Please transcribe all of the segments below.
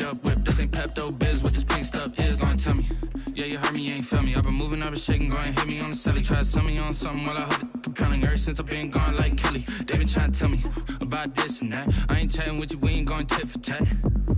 up whip. This ain't Pepto-Biz, what this pink stuff is, don't tell me. Yeah, you heard me, you ain't feel me. I've been moving, I've been shaking, go and hit me on the celly. Try to sell me on something while I hold it compelling. Ever since I've been gone like Kelly, they been trying to tell me about this and that. I ain't chatting with you, we ain't going tit for tat.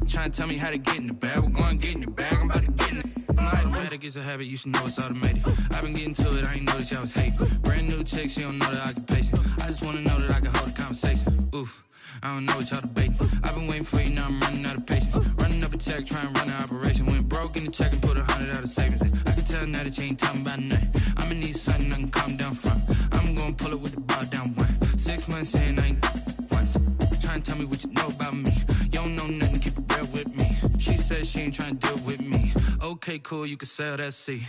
Trying to tell me how to get in the bag, we're going to get in the bag, I'm about to get in it. I'm like, automatic is a habit, you should know it's automated. I've been getting to it, I ain't noticed y'all was hating. Brand new chick, she don't know that I can pace it. I just wanna know that I can hold a conversation. Oof, I don't know what y'all debating. I've been waiting for you, now I'm running out of patience. Running up a check, trying to run an operation. Went broke in the check and put 100 out of savings in. I can tell now that you ain't talking about nothing. I'ma need something I can calm down from. I'm gonna pull it with the bar down one. 6 months in, I ain't once. Trying to tell me what you know about me. You don't know nothing, keep it real with me. She said she ain't trying to deal with me. Okay, cool, you can sell that seed.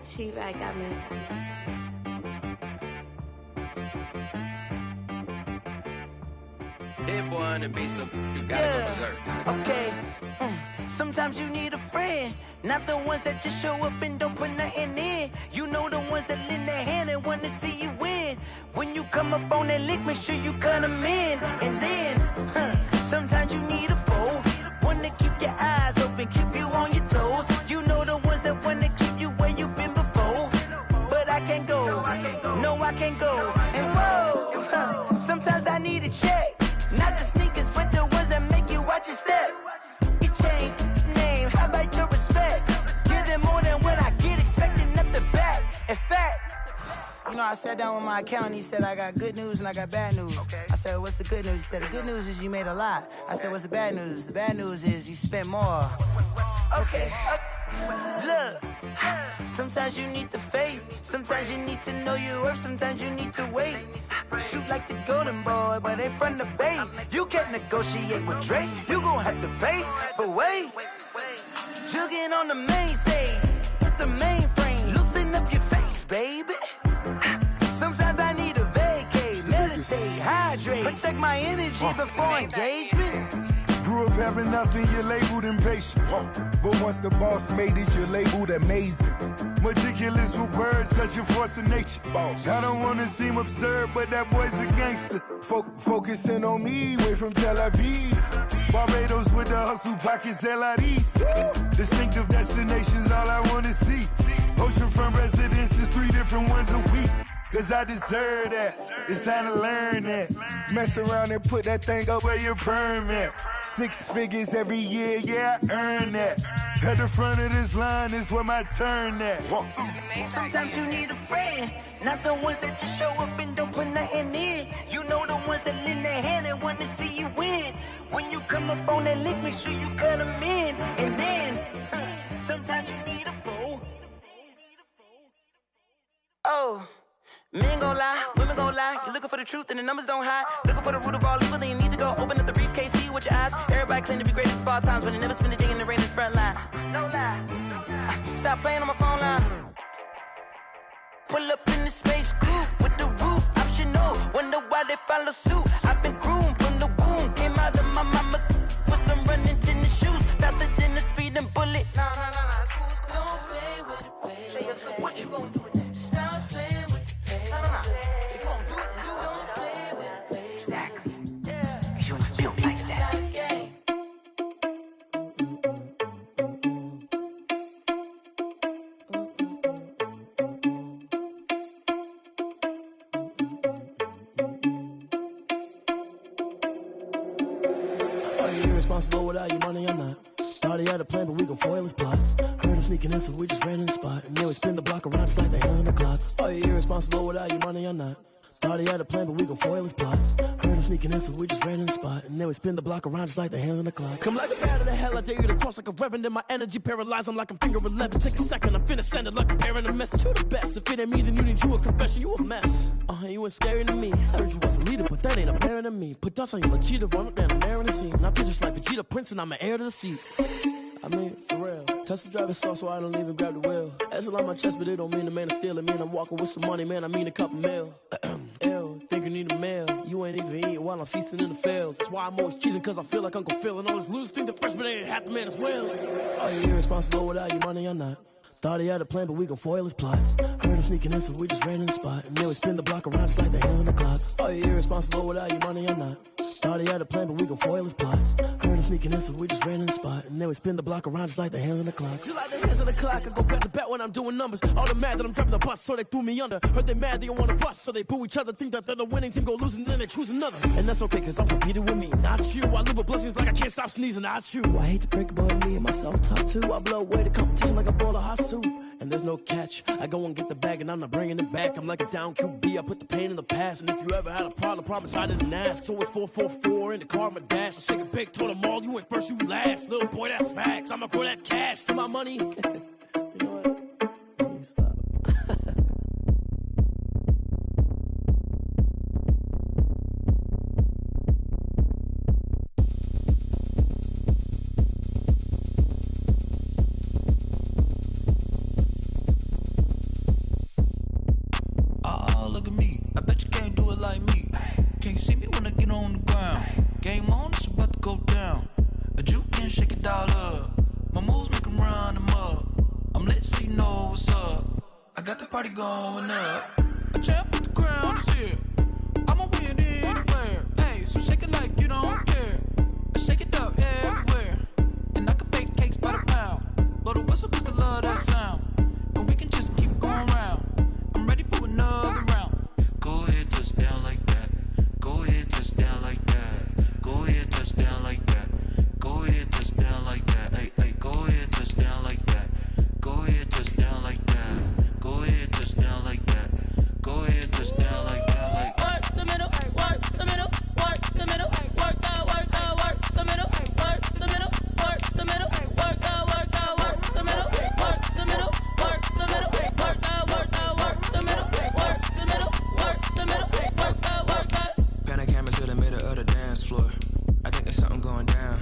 T-Bag got me. Hit boy on the beat, so you gotta go berserk. Okay. Sometimes you need a friend, not the ones that just show up and don't put nothing in. You know the ones that lend their hand and want to see you win. When you come up on that lick, make sure you cut them in. And then, sometimes you need a foe, one to keep your eyes open, keep you on your toes. You know the ones that want to keep you where you've been before. But I can't go, no I can't go. And whoa, sometimes I need a check. Not the sneakers, but the ones that make you watch your step. Your chain, name, how about your respect? Give them more than what I get, expecting up the back. In fact, you know, I sat down with my accountant, he said I got good news and I got bad news. Okay. I said, what's the good news? He said, the good news is you made a lot. I said, what's the bad news? The bad news is you spent more. Okay. Look, sometimes you need the faith, sometimes you need to know your worth, sometimes you need to wait. Shoot like the golden boy, but ain't from the bay. You can't negotiate with Drake, you gon' have to pay. But wait, jugging on the main stage, with the mainframe, loosen up your face, baby. Sometimes I need a vacate, meditate, hydrate, protect my energy before engagement. Grew up having nothing, you're labeled impatient. But once the boss made it, you're labeled amazing. Meticulous with words, such a force of nature. I don't wanna seem absurd, but that boy's a gangster. Focusing on me, way from Tel Aviv. Barbados with the hustle pockets, LIDs. Distinctive destinations, all I wanna see. Oceanfront residences, 3 different ones a week. Cause I deserve that, it's time to learn that. Mess around and put that thing up where your permit. 6 figures every year, yeah, I earn that. At the front of this line is where my turn at. Sometimes you need a friend, not the ones that just show up and don't put nothing in. You know the ones that lend their hand and want to see you win. When you come up on that lick, make sure you cut them in. And then, sometimes you need a foe. Oh. Men gon' lie, women gon' lie. You're looking for the truth and the numbers don't hide. Looking for the root of all evil, then you need to go open up the briefcase, see with your eyes. Everybody claim to be greatest of all times, but they never spend a day in the rain in the front line. No lie. Stop playing on my phone line. Pull up in the space coupe with the roof optional. Wonder why they follow suit. I've been groomed from the womb. Came out of my mama with some running tennis shoes. Faster than the speeding bullet. Nah, it's cool, it's cool. Don't play with it, baby. Say, what you gon' do with it? Stop playing. If you gon' do it, then you don't play with it, baby. Exactly. Yeah. You ain't built like that. Are you irresponsible without your money or not? Thought he had a plan, but we gon' foil his plot. Heard him sneaking in, so we just ran in the spot. And then we spin the block around just like the hands on the clock. Are you irresponsible without your money or not? Thought he had a plan, but we gon' foil his plot. Heard him sneaking in, so we just ran in the spot. And then we spin the block around just like the hands on the clock. Come like a bat of the hell, I dare you to cross like a reverend. And my energy paralyzed, I'm like I'm finger 11. Take a second, I'm finna send it like a parent a message. You the best, if it ain't me, then you need you a confession. You a mess, you ain't scary to me. Heard you was a leader, but that ain't apparent to me. Put dust on you, like cheetah, run up down the air in the scene. I feel just like Vegeta Prince, and I'm an heir to the seat. I mean, for real. Touch the driver's soft, so I don't even grab the wheel. That's on my chest, but it don't mean the man is stealing. Mean I'm walking with some money, man, I mean a couple mil. Ew, think you need a meal. You ain't even eating while I'm feasting in the field. That's why I'm always cheesing, cause I feel like Uncle Phil. And all those losers think the freshman ain't half the man as well. Are you irresponsible without your money or not? Thought he had a plan, but we gon' foil his plot. Heard him sneaking in, so we just ran in the spot. And then we spin the block around just like the hands on the clock. Are you irresponsible without your money or not? Thought he had a plan, but we gon' foil his plot. Heard him sneaking in, so we just ran in the spot. And then we spin the block around just like the hands on the clock. Just like the hands on the clock, I go back to back when I'm doing numbers. All the mad that I'm driving the bus, so they threw me under. Heard they mad, they don't wanna bust, so they boo each other. Think that they're the winning team, go losing, then they choose another. And that's okay, cause I'm competing with me, not you. I live with blessings like I can't stop sneezing, not you. I hate to break it, but me and myself top two. I blow away the competition like a bowl of hot soup. And there's no catch. I go and get the bag and I'm not bringing it back. I'm like a down QB, I put the pain in the past. And if you ever had a problem, promise I didn't ask. So it's 444 in the car, my dash. I shake a big, told them all, you went first, you last. Little boy, that's facts. I'ma grow that cash to my money. You know what? Let me stop. Look at me, I bet you can't do it like me. Can't see me when I get on the ground. Game on, it's about to go down. A juke can shake it all up. My moves make them run them up. I'm lit so you know what's up. I got the party going up. A champ with the crown is here. I'ma win anywhere. Hey, so shake it like you don't care. I shake it up everywhere. And I can bake cakes by the pound. Blow the whistle cause I love that sound. And we can just keep going round. I'm ready for another round. Go ahead, touch down like that. Go ahead, touch down like that. Go ahead, touch down like that. Go ahead, touch down like that. Hey, hey, go ahead, touch down like that. Go ahead, touch down like that. Go ahead, touch down like that. Go ahead, touch down like that. Like work the middle, work the middle, work the middle, work the middle, work the middle, work the middle, work the middle, work the middle, work the middle, work the middle, work the middle, work the middle, work the middle, work the. Pan a camera to the middle of the dance floor. I think there's something going down.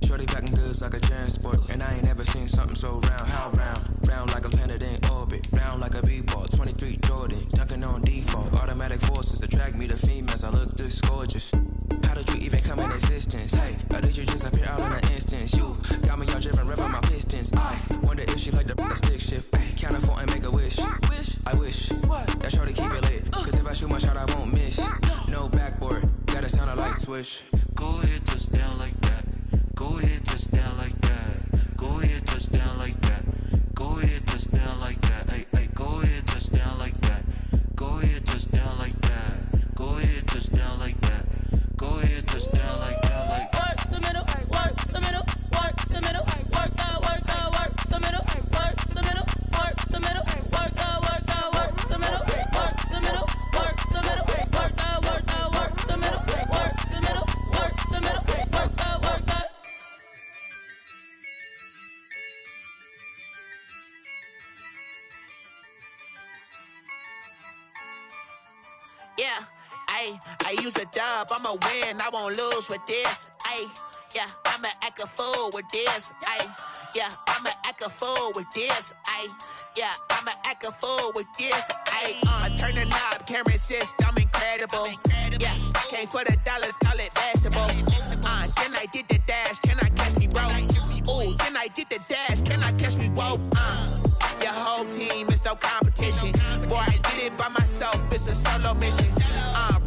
Shorty packing goods like a transport, and I ain't ever seen something so round. How round? Round like a planet in orbit. Round like a b-ball. 23 Jordan, dunking on default. Automatic forces attract me to females. I look this gorgeous. How did you even come in existence? Hey, or did you just appear out in an instance? You got me all driven, revving my pistons. I wonder if she like the stick shift. Ay, count a 4 and make a wish. I wish that shorty keep it lit. Cause if I shoot my shot, I won't miss. No backboard, gotta sound a light switch. go ahead, touch down like that. Go ahead, touch down like that. Go ahead, touch down like that. Go ahead, touch down like that. Hey, hey, go ahead, touch down like that. Go ahead, touch down like that. Go ahead, touch down like that. Go ahead, touch down like that. Like work the middle, work the middle, work the middle, work the middle, work the middle, work the middle, work the middle, work the middle, work the middle, work the middle, work the middle, work the middle, work the middle, work the middle, work the. Yeah, I use a dub, I'ma win, I won't lose with this. Yeah, I'ma act a fool with this. Yeah, I'ma act a fool with this. Yeah, I'ma act a fool with this. Turn the knob, camera assist, I'm incredible. Yeah, came for the dollars, call it vegetable. Then I did the dash, can I catch me, bro? Ooh, then I did the dash, can I catch me, whoa? Your whole team is no competition. Boy, I did it by myself, it's a solo mission.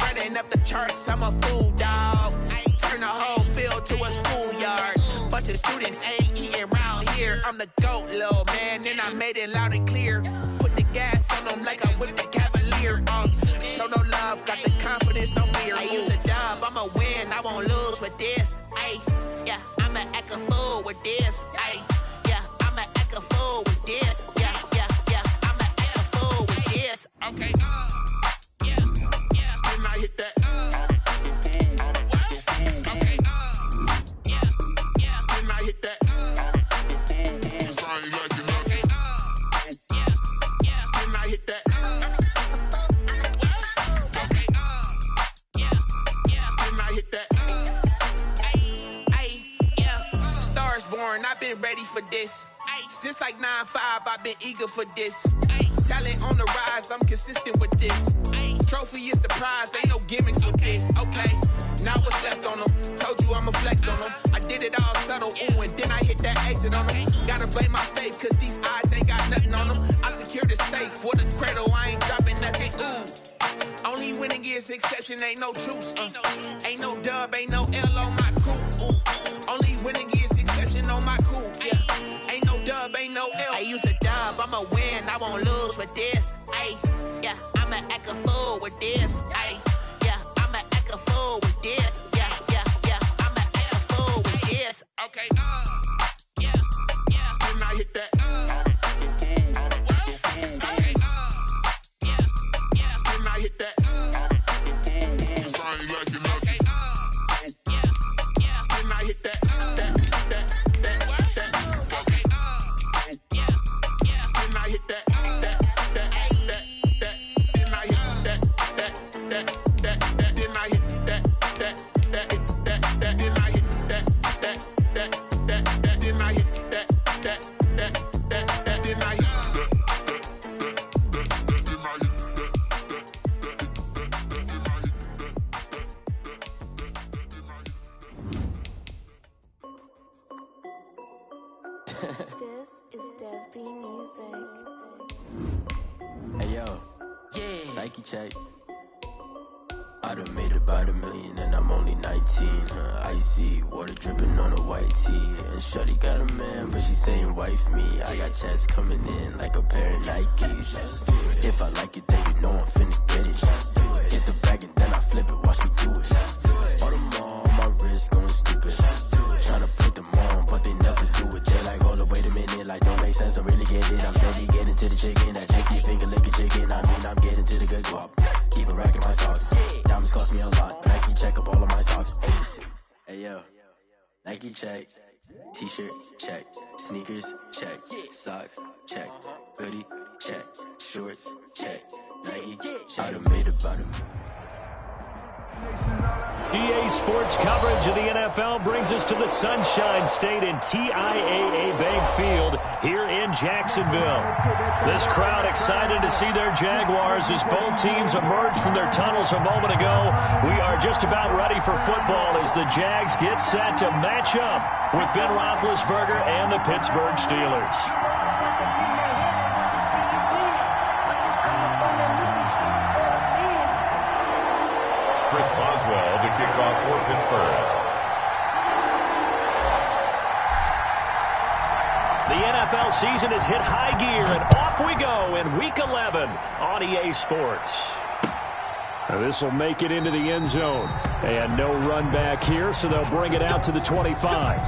Running up the charts, I'm a fool, dog. Turn the whole field to a schoolyard. Bunch of students ain't eating round here. I'm the GOAT, little man, and I made it loud and clear. Put the gas on them like I'm with the Cavalier. Show no love, got the confidence, no fear. I use a dub, I'ma win, I won't lose with this. Yeah, I'ma act a fool with this. Yeah, I'ma act a fool with this. Yeah, I'ma act a fool with this. Okay, and I hit that. Okay, and I hit that. Cause I ain't like it. Okay, and I hit that. Okay, and I hit that. Yeah, Stars born, I've been ready for this. Since like 9-5, I've been eager for this. Talent on the rise, I'm consistent with this. Trophy is the prize, ain't no gimmicks with this, okay. Now what's left on them? Told you I'ma flex on them. I did it all subtle, ooh, and then I hit that exit on them. Gotta blame my faith, cause these odds ain't got nothing on them. I secure the safe for the cradle, I ain't dropping nothing, ooh. Only winning is exception, ain't no truce. Ain't no dub, ain't no L on my crew, ooh. Only winning is exception on my crew, yeah. Ain't no dub, ain't no L. I use a dub, I'ma win, I won't lose with this, ayy. Yeah, I'ma act a fool with this, ayy. This, yeah, I'ma act a fool with this. Okay, yeah, then I hit that, okay, yeah, then I hit that, cause I ain't liking nothing. Okay, yeah, then I hit that, okay, yeah, then I hit that, then I hit This is Dev B Music. Hey yo, yeah. Nike check. I done made about $1 million and I'm only 19. Icy water dripping on a white tee. And shorty got a man, but she saying wife me. I got checks coming in like a pair of Nikes. If I like it, then you know I'm finna get it. Get the bag and then I flip it, watch me do it. All them on my wrist going stupid. Tryna put them on, but they never do it. They like, hold up, wait a minute, like don't make sense, don't really get it. I'm steady getting to the chicken, that chicky finger licking chicken. I mean, I'm getting to the good guap. Keep a rack in my socks. Diamonds cost me a lot, but Nike check up all of my socks. Hey yo, Nike check. T-shirt check. Sneakers check. Socks check. Hoodie check. Shorts check. Nike, I done made about it. EA Sports coverage of the NFL brings us to the Sunshine State in TIAA Bank Field here in Jacksonville. This crowd excited to see their Jaguars as both teams emerge from their tunnels a moment ago. We are just about ready for football as the Jags get set to match up with Ben Roethlisberger and the Pittsburgh Steelers. Chris Boswell to kick off for Pittsburgh. The NFL season has hit high gear, and off we go in Week 11 on EA Sports. This will make it into the end zone. And no run back here, so they'll bring it out to the 25.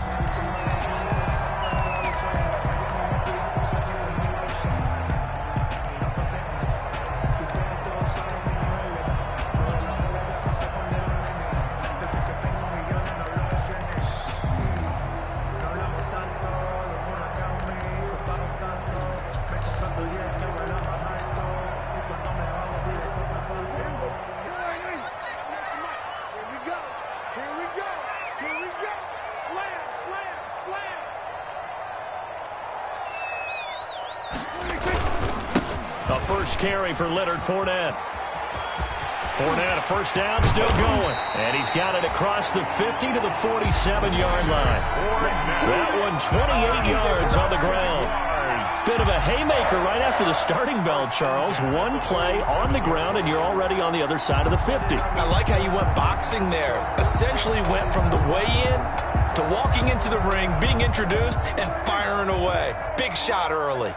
Carry for Leonard Fournette. Fournette, a first down, still going. And he's got it across the 50 to the 47-yard line. That one 28 yards on the ground. Bit of a haymaker right after the starting bell, Charles. One play on the ground, and you're already on the other side of the 50. I like how you went boxing there. Essentially went from the weigh-in to walking into the ring, being introduced, and firing away. Big shot early.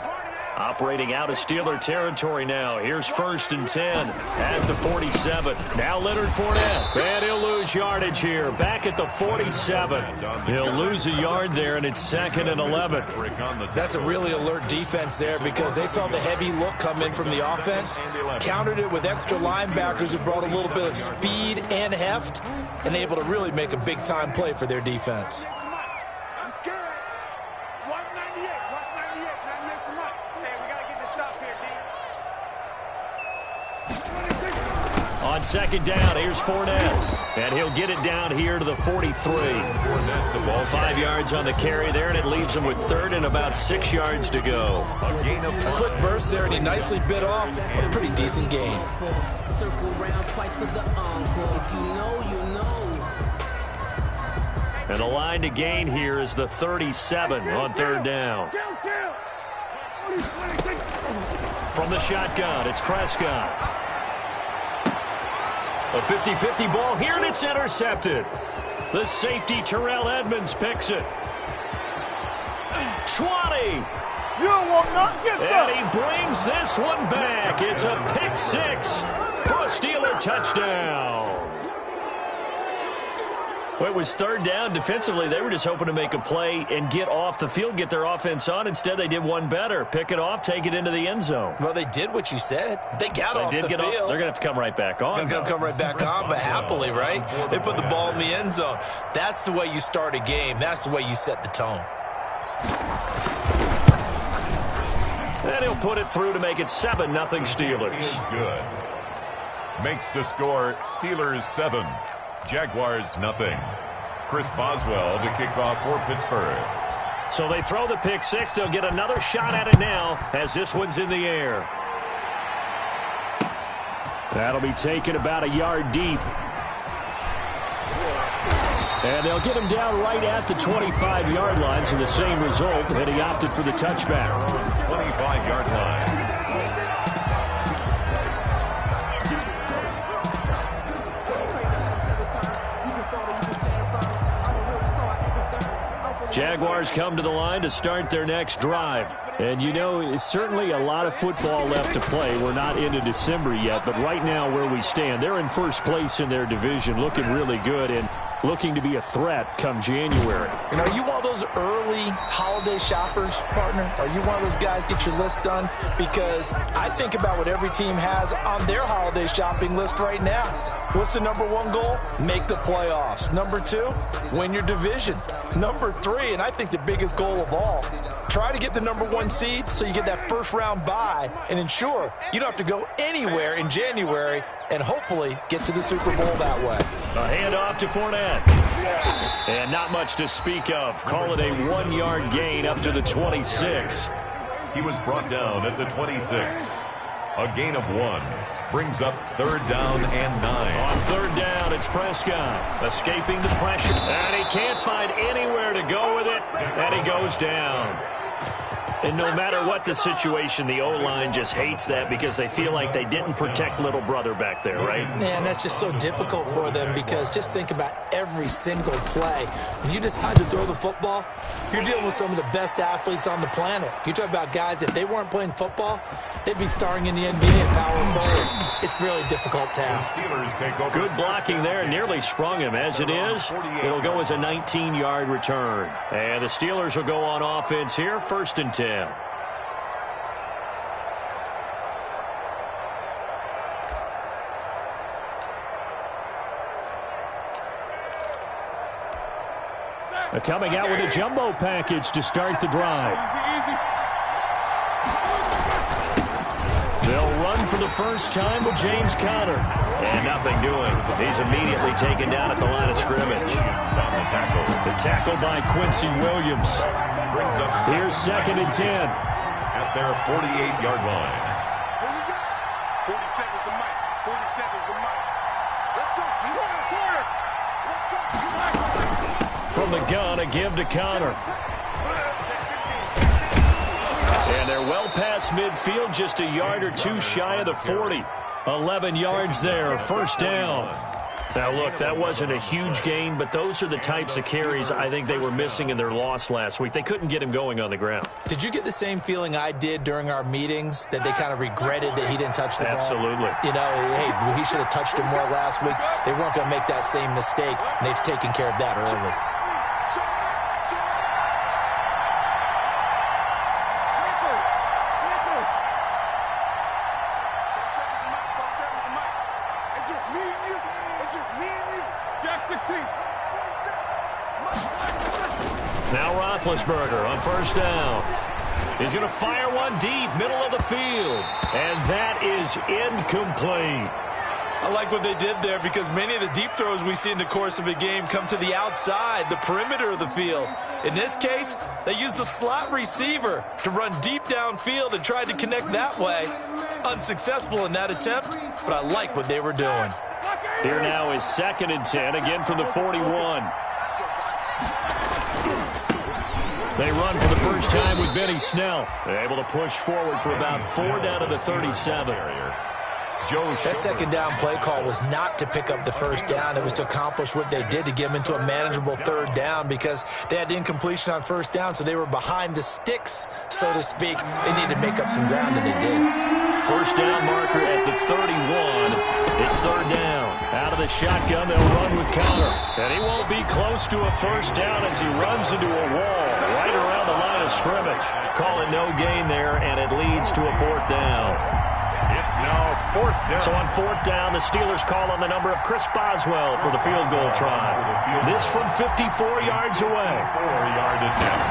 Operating out of Steeler territory now. Here's 1st and 10 at the 47. Now Leonard Fournette. And he'll lose yardage here. Back at the 47. He'll lose a yard there, and it's 2nd and 11. That's a really alert defense there because they saw the heavy look come in from the offense, countered it with extra linebackers who brought a little bit of speed and heft, and able to really make a big-time play for their defense. On second down, here's Fournette. And he'll get it down here to the 43. 5 yards on the carry there, and it leaves him with third and about 6 yards to go. A quick burst there, and he nicely bit off a pretty decent gain. And the line to gain here is the 37 on third down. From the shotgun, it's Prescott. A 50-50 ball here, and it's intercepted. The safety, Terrell Edmonds, picks it. 20. You don't want nothing. Get that. And he brings this one back. It's a pick six for a Steeler touchdown. Well, it was third down. Defensively, they were just hoping to make a play and get off the field, get their offense on. Instead, they did one better. Pick it off, take it into the end zone. Well, they did what you said. They got off the field. They're going to have to come right back on. They're going to come right back on, but happily, right? They put the ball in the end zone. That's the way you start a game. That's the way you set the tone. And he'll put it through to make it 7-0 Steelers. Good. Makes the score Steelers 7. Jaguars nothing. Chris Boswell to kick off for Pittsburgh. So they throw the pick six. They'll get another shot at it now as this one's in the air. That'll be taken about a yard deep. And they'll get him down right at the 25-yard line, so the same result, and he opted for the touchback. 25-yard line. Jaguars come to the line to start their next drive. And, you know, it's certainly a lot of football left to play. We're not into December yet, but right now where we stand, they're in first place in their division, looking really good and looking to be a threat come January. You know, you want those early holiday shoppers, partner? Are you one of those guys get your list done? Because I think about what every team has on their holiday shopping list right now. What's the number one goal? Make the playoffs. Number 2, win your division. Number 3, and I think the biggest goal of all, try to get the number 1 seed so you get that first round bye and ensure you don't have to go anywhere in January and hopefully get to the Super Bowl that way. A handoff to Fournette. And not much to speak of. Call it a 1-yard gain up to the 26. He was brought down at the 26. A gain of 1. Brings up third down and 9. On third down, it's Prescott escaping the pressure. And he can't find anywhere to go with it. And he goes down. And no matter what the situation, the O-line just hates that because they feel like they didn't protect little brother back there, right? Man, that's just so difficult for them because just think about every single play. When you decide to throw the football, you're dealing with some of the best athletes on the planet. You talk about guys, if they weren't playing football, they'd be starring in the NBA and power forward. It's a really difficult task. Good blocking there, nearly sprung him. As it is, it'll go as a 19-yard return. And the Steelers will go on offense here, 1st and 10. Coming out with a jumbo package to start the drive. They'll run for the first time with James Conner. And nothing doing. He's immediately taken down at the line of scrimmage. The tackle by Quincy Williams. Here's 2nd and 10. At their 48-yard line. 47's the mic. 47's the mic. Let's go. You want a quarter. Let's go. From the gun, a give to Conner. And they're well past midfield, just a yard or 2 shy of the 40. 11 yards there, 1st down. Now, look, that wasn't a huge gain, but those are the types of carries I think they were missing in their loss last week. They couldn't get him going on the ground. Did you get the same feeling I did during our meetings, that they kind of regretted that he didn't touch the ball? Absolutely. You know, hey, he should have touched him more last week. They weren't going to make that same mistake, and they've taken care of that early. Now Roethlisberger on 1st down. He's going to fire one deep, middle of the field. And that is incomplete. I like what they did there because many of the deep throws we see in the course of a game come to the outside, the perimeter of the field. In this case, they used the slot receiver to run deep downfield and tried to connect that way. Unsuccessful in that attempt, but I like what they were doing. Here now is 2nd and 10, again from the 41. They run for the first time with Benny Snell. They're able to push forward for about 4 down to the 37. That second down play call was not to pick up the first down. It was to accomplish what they did, to get them into a manageable 3rd down because they had incompletion on 1st down, so they were behind the sticks, so to speak. They needed to make up some ground, and they did. First down marker at the 31. It's 3rd down. Out of the shotgun, they'll run with Connor. And he won't be close to a first down as he runs into a wall right around the line of scrimmage. Call it no gain there, and it leads to a 4th down. It's now 4th down. So on 4th down, the Steelers call on the number of Chris Boswell for the field goal try. This from 54 yards away. 4-yard attempt.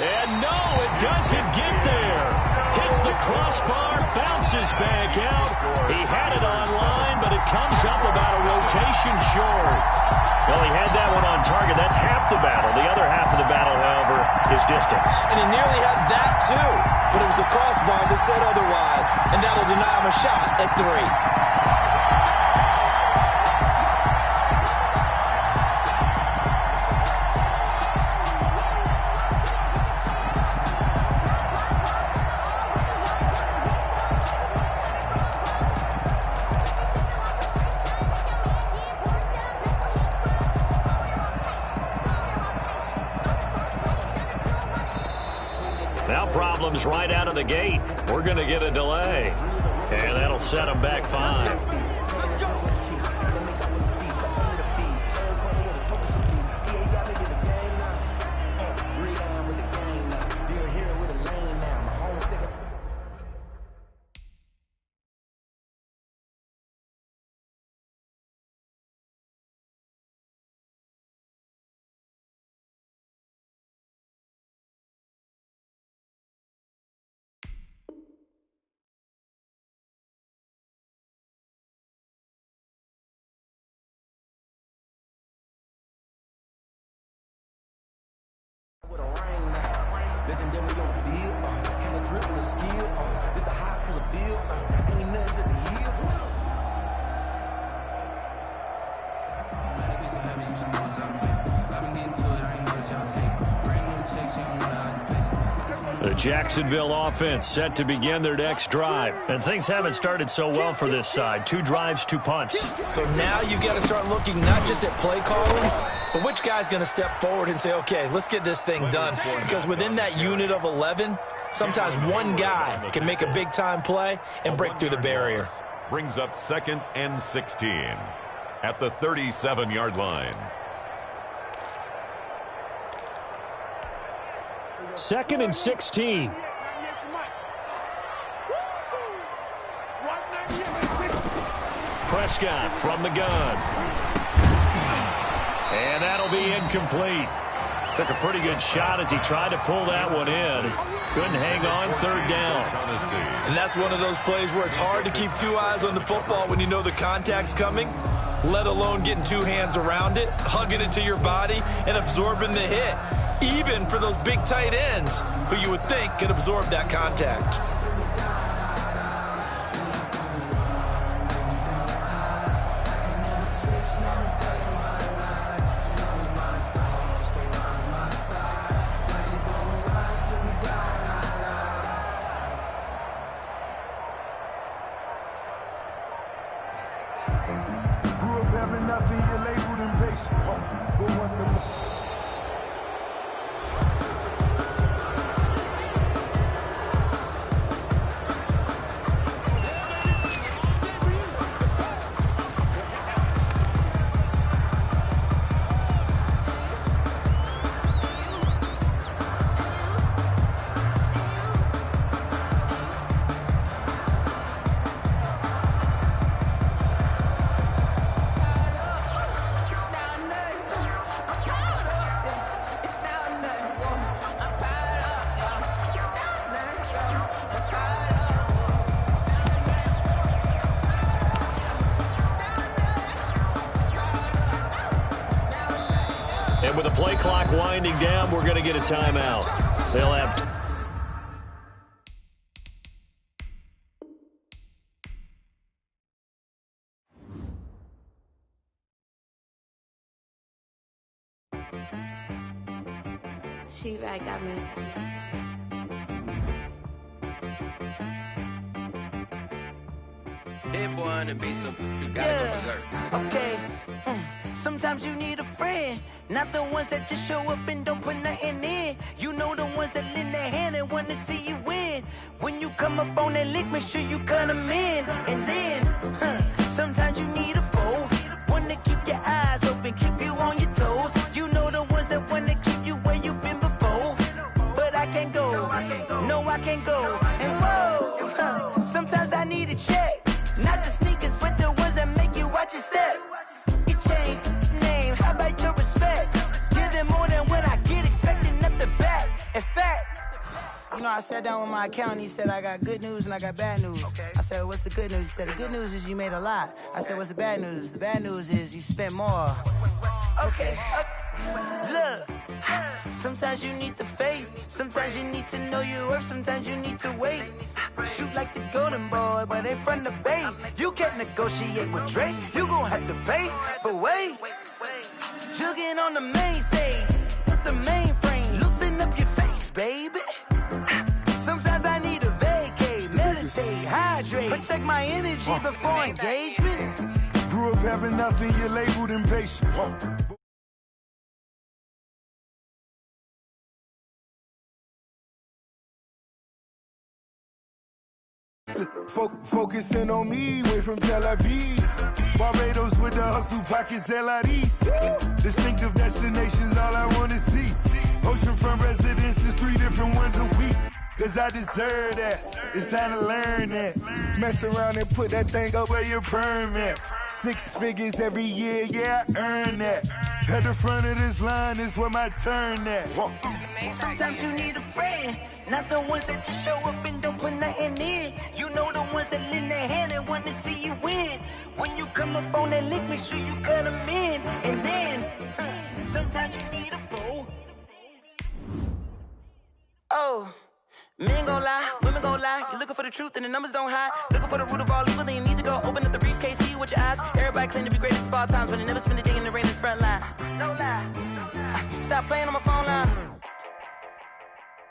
And no, it doesn't get there. Hits the crossbar, bounces back out. He had it on line, but it comes up about a rotation short. Well, he had that one on target. That's half the battle. The other half of the battle, however, is distance. And he nearly had that, too. But it was the crossbar that said otherwise. And that'll deny him a shot at 3. Now problems right out of the gate. We're going to get a delay. And that'll set them back 5. Legendary on the field, kind of drip is a skill. This the high school of bill, ain't nothing to the heel. The Jacksonville offense set to begin their next drive. And things haven't started so well for this side. 2 drives, 2 punts. So now you've got to start looking not just at play calling, but which guy's going to step forward and say, okay, let's get this thing done. Because within that unit of 11, sometimes one guy can make a big-time play and break through the barrier. Brings up 2nd and 16 at the 37-yard line. 2nd and 16. Prescott from the gun. And that'll be incomplete. Took a pretty good shot as he tried to pull that one in. Couldn't hang on, 3rd down. And that's one of those plays where it's hard to keep 2 eyes on the football when you know the contact's coming, let alone getting 2 hands around it, hugging it to your body, and absorbing the hit. Even for those big tight ends who you would think could absorb that contact. Grew up having nothing, you're labeled impatient. But once the And with the play clock winding down, we're going to get a timeout. They'll have... She-Rag got me. Hit boy on the beat, so you gotta go berserk. Okay. Sometimes you need a friend, not the ones that just show up and don't put nothing in. You know the ones that lend their hand and want to see you win. When you come up on that lick, make sure you cut them in. And then, sometimes you need a foe, one to keep your eyes open, keep you on your toes. You know the ones that want to keep you where you've been before. But I can't go, no I can't go. And whoa, sometimes I need a check. Not the sneakers, but the ones that make you watch your step. You change name, how about your respect? Give them more than what I get, expecting up the back. In fact, you know, I sat down with my accountant, he said I got good news and I got bad news. I said, what's the good news? He said, the good news is you made a lot. I said, what's the bad news? The bad news is you spent more. Okay. Look, sometimes you need the faith, sometimes you need to know your worth, sometimes you need to wait. Shoot like the golden boy, but they from the bay. You can't negotiate with Drake, you gon' have to pay. But wait, jugging on the main stage, with the mainframe, loosen up your face, baby. Sometimes I need a vacate, meditate, hydrate, protect my energy before engagement. Grew up having nothing, you're labeled impatient. Focusing on me, way from Tel Aviv. Barbados with the hustle pockets, LREs. Distinctive destinations, all I wanna see. Oceanfront residences, 3 different ones a week. Cause I deserve that, it's time to learn that. Mess around and put that thing up where your permit. 6 figures every year, yeah, I earn that. At the front of this line is where my turn at. Sometimes you need a friend, not the ones that just show up and don't put nothing in. You know the ones that lend their hand and want to see you win. When you come up on that lick, make sure you cut them in. And then, sometimes you need a foe. Oh. Men gon' lie, women gon' lie. You're looking for the truth and the numbers don't hide. Looking for the root of all evil, then you need to go open up the briefcase, see with your eyes. Everybody claim to be greatest of all times, but they never spend a day in the rain in the front line. No lie. Stop playing on my phone line.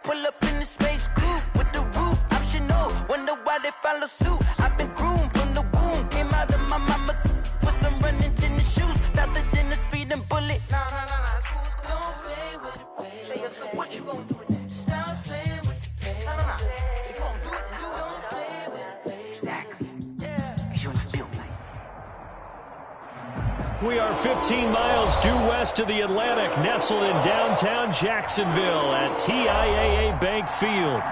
Pull up in the space coupe with the roof optional. Wonder why they follow suit. I've been groomed from the womb. Came out of my mama with some running tennis shoes. Faster than the speeding bullet. Nah, it's cool, it's cool. Don't play with it, baby. Say so what you gon' do with it? Stop playing with it, baby. If you gon' do it, then do it. Don't play with it, baby. Exactly. Yeah. You're not built like that. We are 15 miles due west of the Atlantic, nestled in downtown Jacksonville at TIAA Bank Field.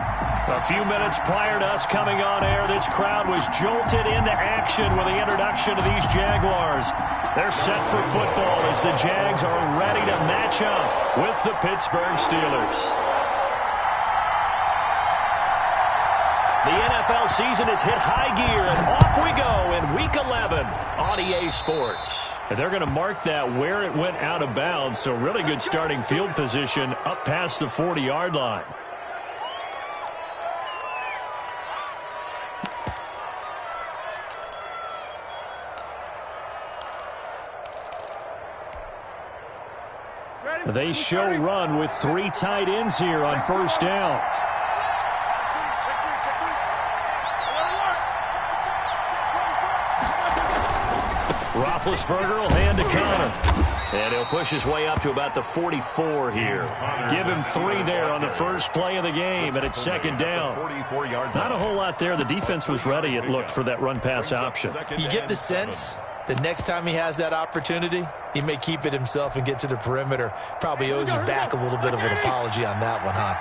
A few minutes prior to us coming on air, this crowd was jolted into action with the introduction of these Jaguars. They're set for football as the Jags are ready to match up with the Pittsburgh Steelers. The NFL season has hit high gear, and off we go in Week 11 on EA Sports. And they're going to mark that where it went out of bounds, so really good starting field position up past the 40-yard line. They show run with 3 tight ends here on first down. Roethlisberger will hand to Connor. And he'll push his way up to about the 44 here. Give him 3 there on the first play of the game, and it's second down. Not a whole lot there. The defense was ready, it looked, for that run-pass option. You get the sense the next time he has that opportunity, he may keep it himself and get to the perimeter. Probably owes his back a little bit of an apology on that one, huh?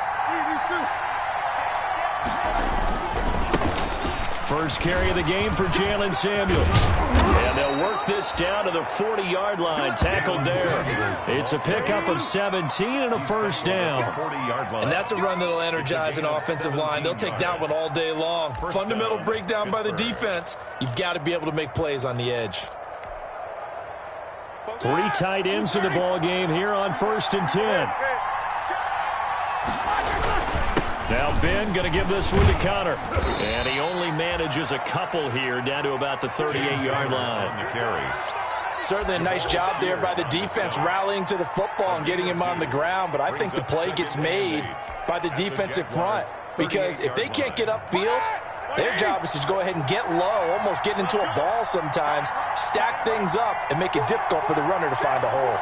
First carry of the game for Jalen Samuels. And they'll work this down to the 40-yard line, tackled there. It's a pickup of 17 and a first down. And that's a run that'll energize an offensive line. They'll take that one all day long. Fundamental breakdown by the defense. You've got to be able to make plays on the edge. 3 tight ends in the ball game here on 1st and 10. Now Ben going to give this one to Connor. And he only manages a couple here down to about the 38-yard line. Certainly a nice job there by the defense rallying to the football and getting him on the ground. But I think the play gets made by the defensive front. Because if they can't get upfield, their job is to go ahead and get low, almost get into a ball sometimes, stack things up, and make it difficult for the runner to find a hole.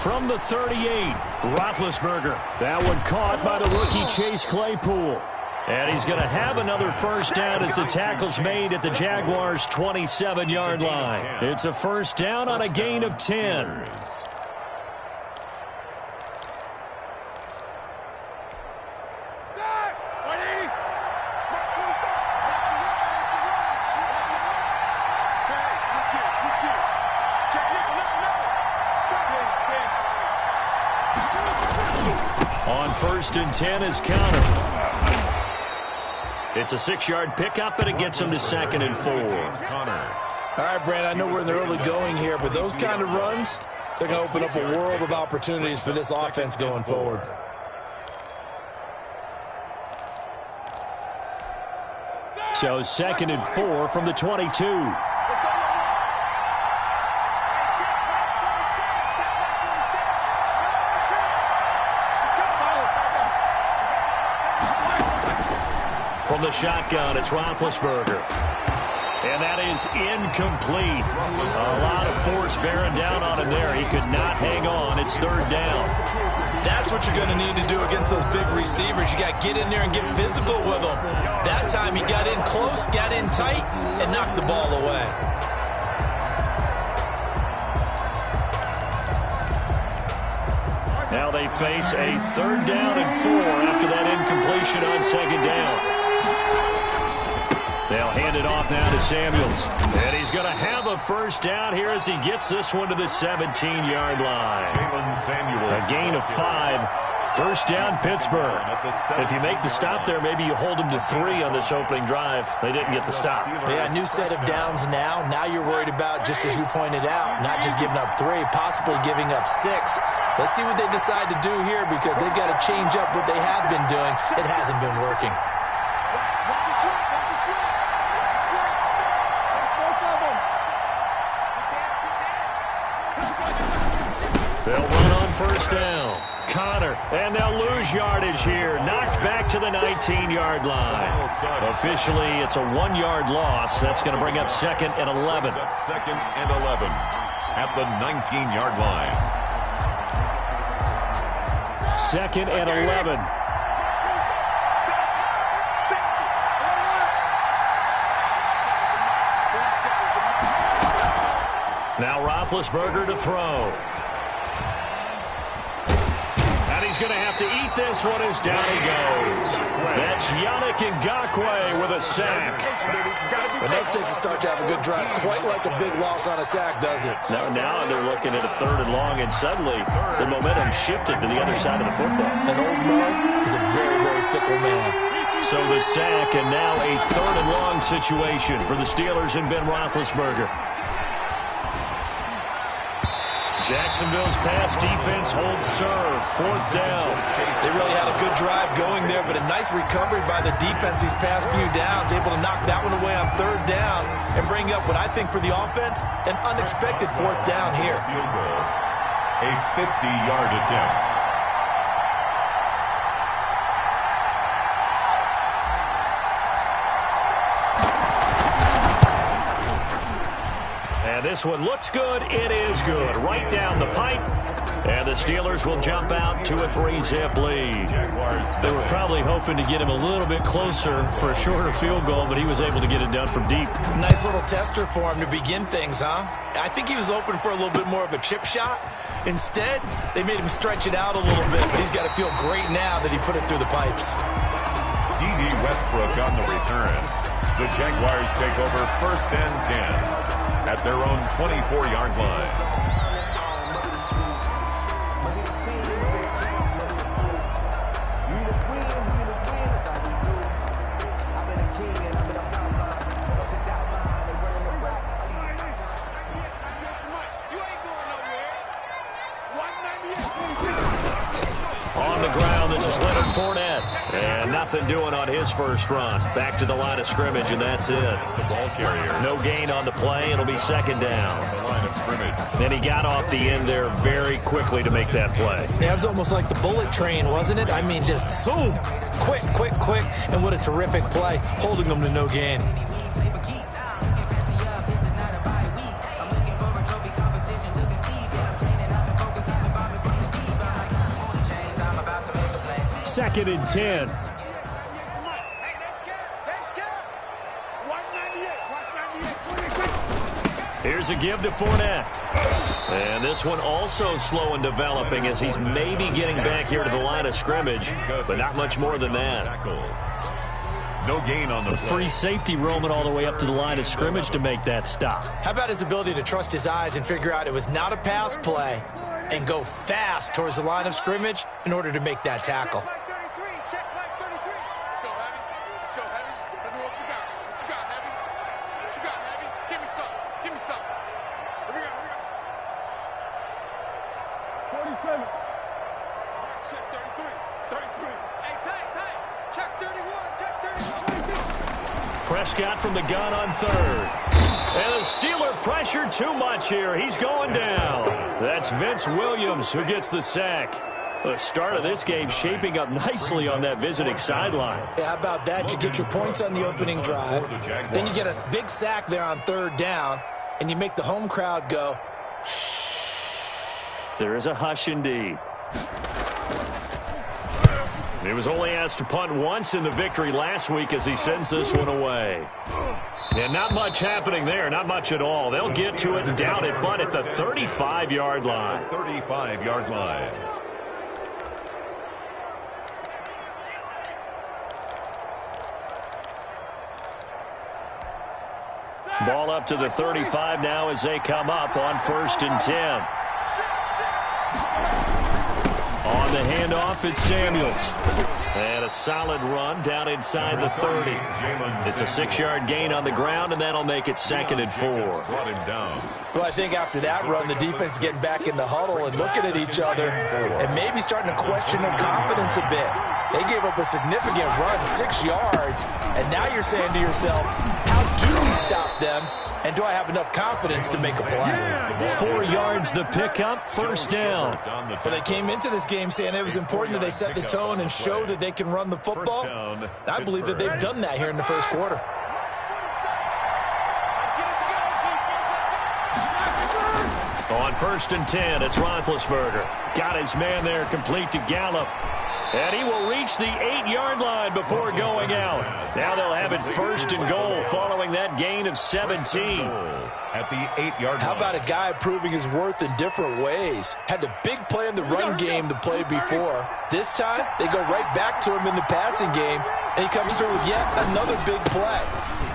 From the 38, Roethlisberger. That one caught by the rookie Chase Claypool. And he's going to have another first down as the tackle's made at the Jaguars' 27-yard line. It's a first down on a gain of 10. On 1st and 10 is Connor. It's a 6-yard pickup, and it gets him to 2nd and 4. All right, Brand, I know we're in the early going here, but those kind of runs, they're going to open up a world of opportunities for this offense going forward. So 2nd and 4 from the 22. From the shotgun, it's Roethlisberger. And that is incomplete. A lot of force bearing down on him there. He could not hang on. It's 3rd down. That's what you're going to need to do against those big receivers. You got to get in there and get physical with them. That time he got in close, got in tight, and knocked the ball away. Now they face a 3rd down and 4 after that incompletion on 2nd down. They'll hand it off now to Samuels. And he's going to have a first down here as he gets this one to the 17-yard line. A gain of 5. First down, Pittsburgh. If you make the stop there, maybe you hold them to 3 on this opening drive. They didn't get the stop. Yeah, new set of downs now. Now you're worried about, just as you pointed out, not just giving up 3, possibly giving up 6. Let's see what they decide to do here because they've got to change up what they have been doing. It hasn't been working. They'll run on first down. Connor, and they'll lose yardage here. Knocked back to the 19-yard line. Officially, it's a 1-yard loss. That's going to bring up 2nd and 11. 2nd and 11 at the 19-yard line. 2nd and 11. Now Roethlisberger to throw. And he's going to have to eat this one as down he goes. That's Yannick Ngakoue with a sack. But that takes a start to have a good drive. Quite like a big loss on a sack, does it? Now they're looking at a 3rd and long, and suddenly the momentum shifted to the other side of the football. And old Mo is a very, very fickle man. So the sack, and now a 3rd and long situation for the Steelers and Ben Roethlisberger. Jacksonville's pass defense holds serve. 4th down. They really had a good drive going there, but a nice recovery by the defense these past few downs, able to knock that one away on 3rd down and bring up what I think for the offense, an unexpected 4th down here. Field goal. A 50-yard attempt. This one looks good. It is good. Right down the pipe. And the Steelers will jump out to a 3-zip lead. They were probably hoping to get him a little bit closer for a shorter field goal, but he was able to get it done from deep. Nice little tester for him to begin things, huh? I think he was open for a little bit more of a chip shot. Instead, they made him stretch it out a little bit, but he's got to feel great now that he put it through the pipes. D.D. Westbrook on the return. The Jaguars take over 1st and 10. At their own 24-yard line. Fournette. And nothing doing on his first run. Back to the line of scrimmage, and that's it. The ball carrier. No gain on the play. It'll be second down. The line of scrimmage. And he got off the end there very quickly to make that play. Yeah, it was almost like the bullet train, wasn't it? I mean, just zoom. Quick, quick, quick. And what a terrific play, holding them to no gain. Second and 10. Here's a give to Fournette. And this one also slow in developing as he's maybe getting back here to the line of scrimmage, but not much more than that. No gain on the play. Free safety roaming all the way up to the line of scrimmage to make that stop. How about his ability to trust his eyes and figure out it was not a pass play and go fast towards the line of scrimmage in order to make that tackle. Prescott from the gun on third. And the Steeler pressure too much here. He's going down. That's Vince Williams who gets the sack. The start of this game shaping up nicely on that visiting sideline. Yeah, how about that? You get your points on the opening drive. Then you get a big sack there on third down. And you make the home crowd go, shh. There is a hush indeed. He was only asked to punt once in the victory last week as he sends this one away. And not much happening there, not much at all. They'll get to it and down it, but at the 35-yard line. 35-yard line. Ball up to the 35 now as they come up on 1st and 10. On the handoff, it's Samuels. And a solid run down inside the 30. It's a 6-yard gain on the ground, and that'll make it 2nd and 4. Brought him down. Well, I think after that run, the defense is getting back in the huddle and looking at each other and maybe starting to question their confidence a bit. They gave up a significant run, 6 yards, and now you're saying to yourself, how do we stop them? And do I have enough confidence to make a play? 4 yards the pickup, 1st down. Well, they came into this game saying it was important that they set the tone and show that they can run the football. I believe that they've done that here in the first quarter. On 1st and 10, it's Roethlisberger. Got his man there complete to Gallup. And he will reach the 8-yard line before going out. Now they'll have it 1st and goal following that gain of 17. At the 8-yard line. How about a guy proving his worth in different ways? Had a big play in the run game the play before. This time, they go right back to him in the passing game, and he comes through with yet another big play.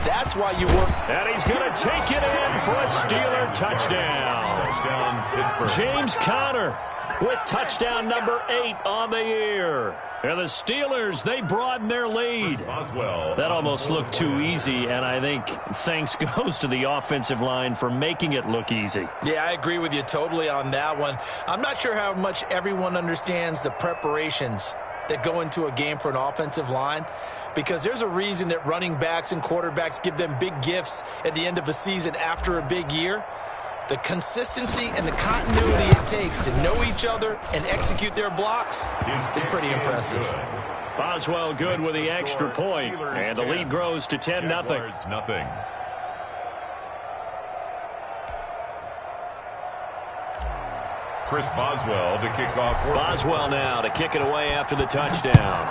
That's why you work. And he's going to take it in for a Steeler touchdown. Touchdown, Pittsburgh. James Conner with touchdown number 8 on the year. And the Steelers, they broaden their lead. That almost looked too easy, and I think thanks goes to the offensive line for making it look easy. Yeah, I agree with you totally on that one. I'm not sure how much everyone understands the preparations that go into a game for an offensive line, because there's a reason that running backs and quarterbacks give them big gifts at the end of a season after a big year. The consistency and the continuity it takes to know each other and execute their blocks is pretty impressive. Boswell good with the extra point, and the lead grows to 10-0. Nothing. Chris Boswell to kick off. Boswell now to kick it away after the touchdown.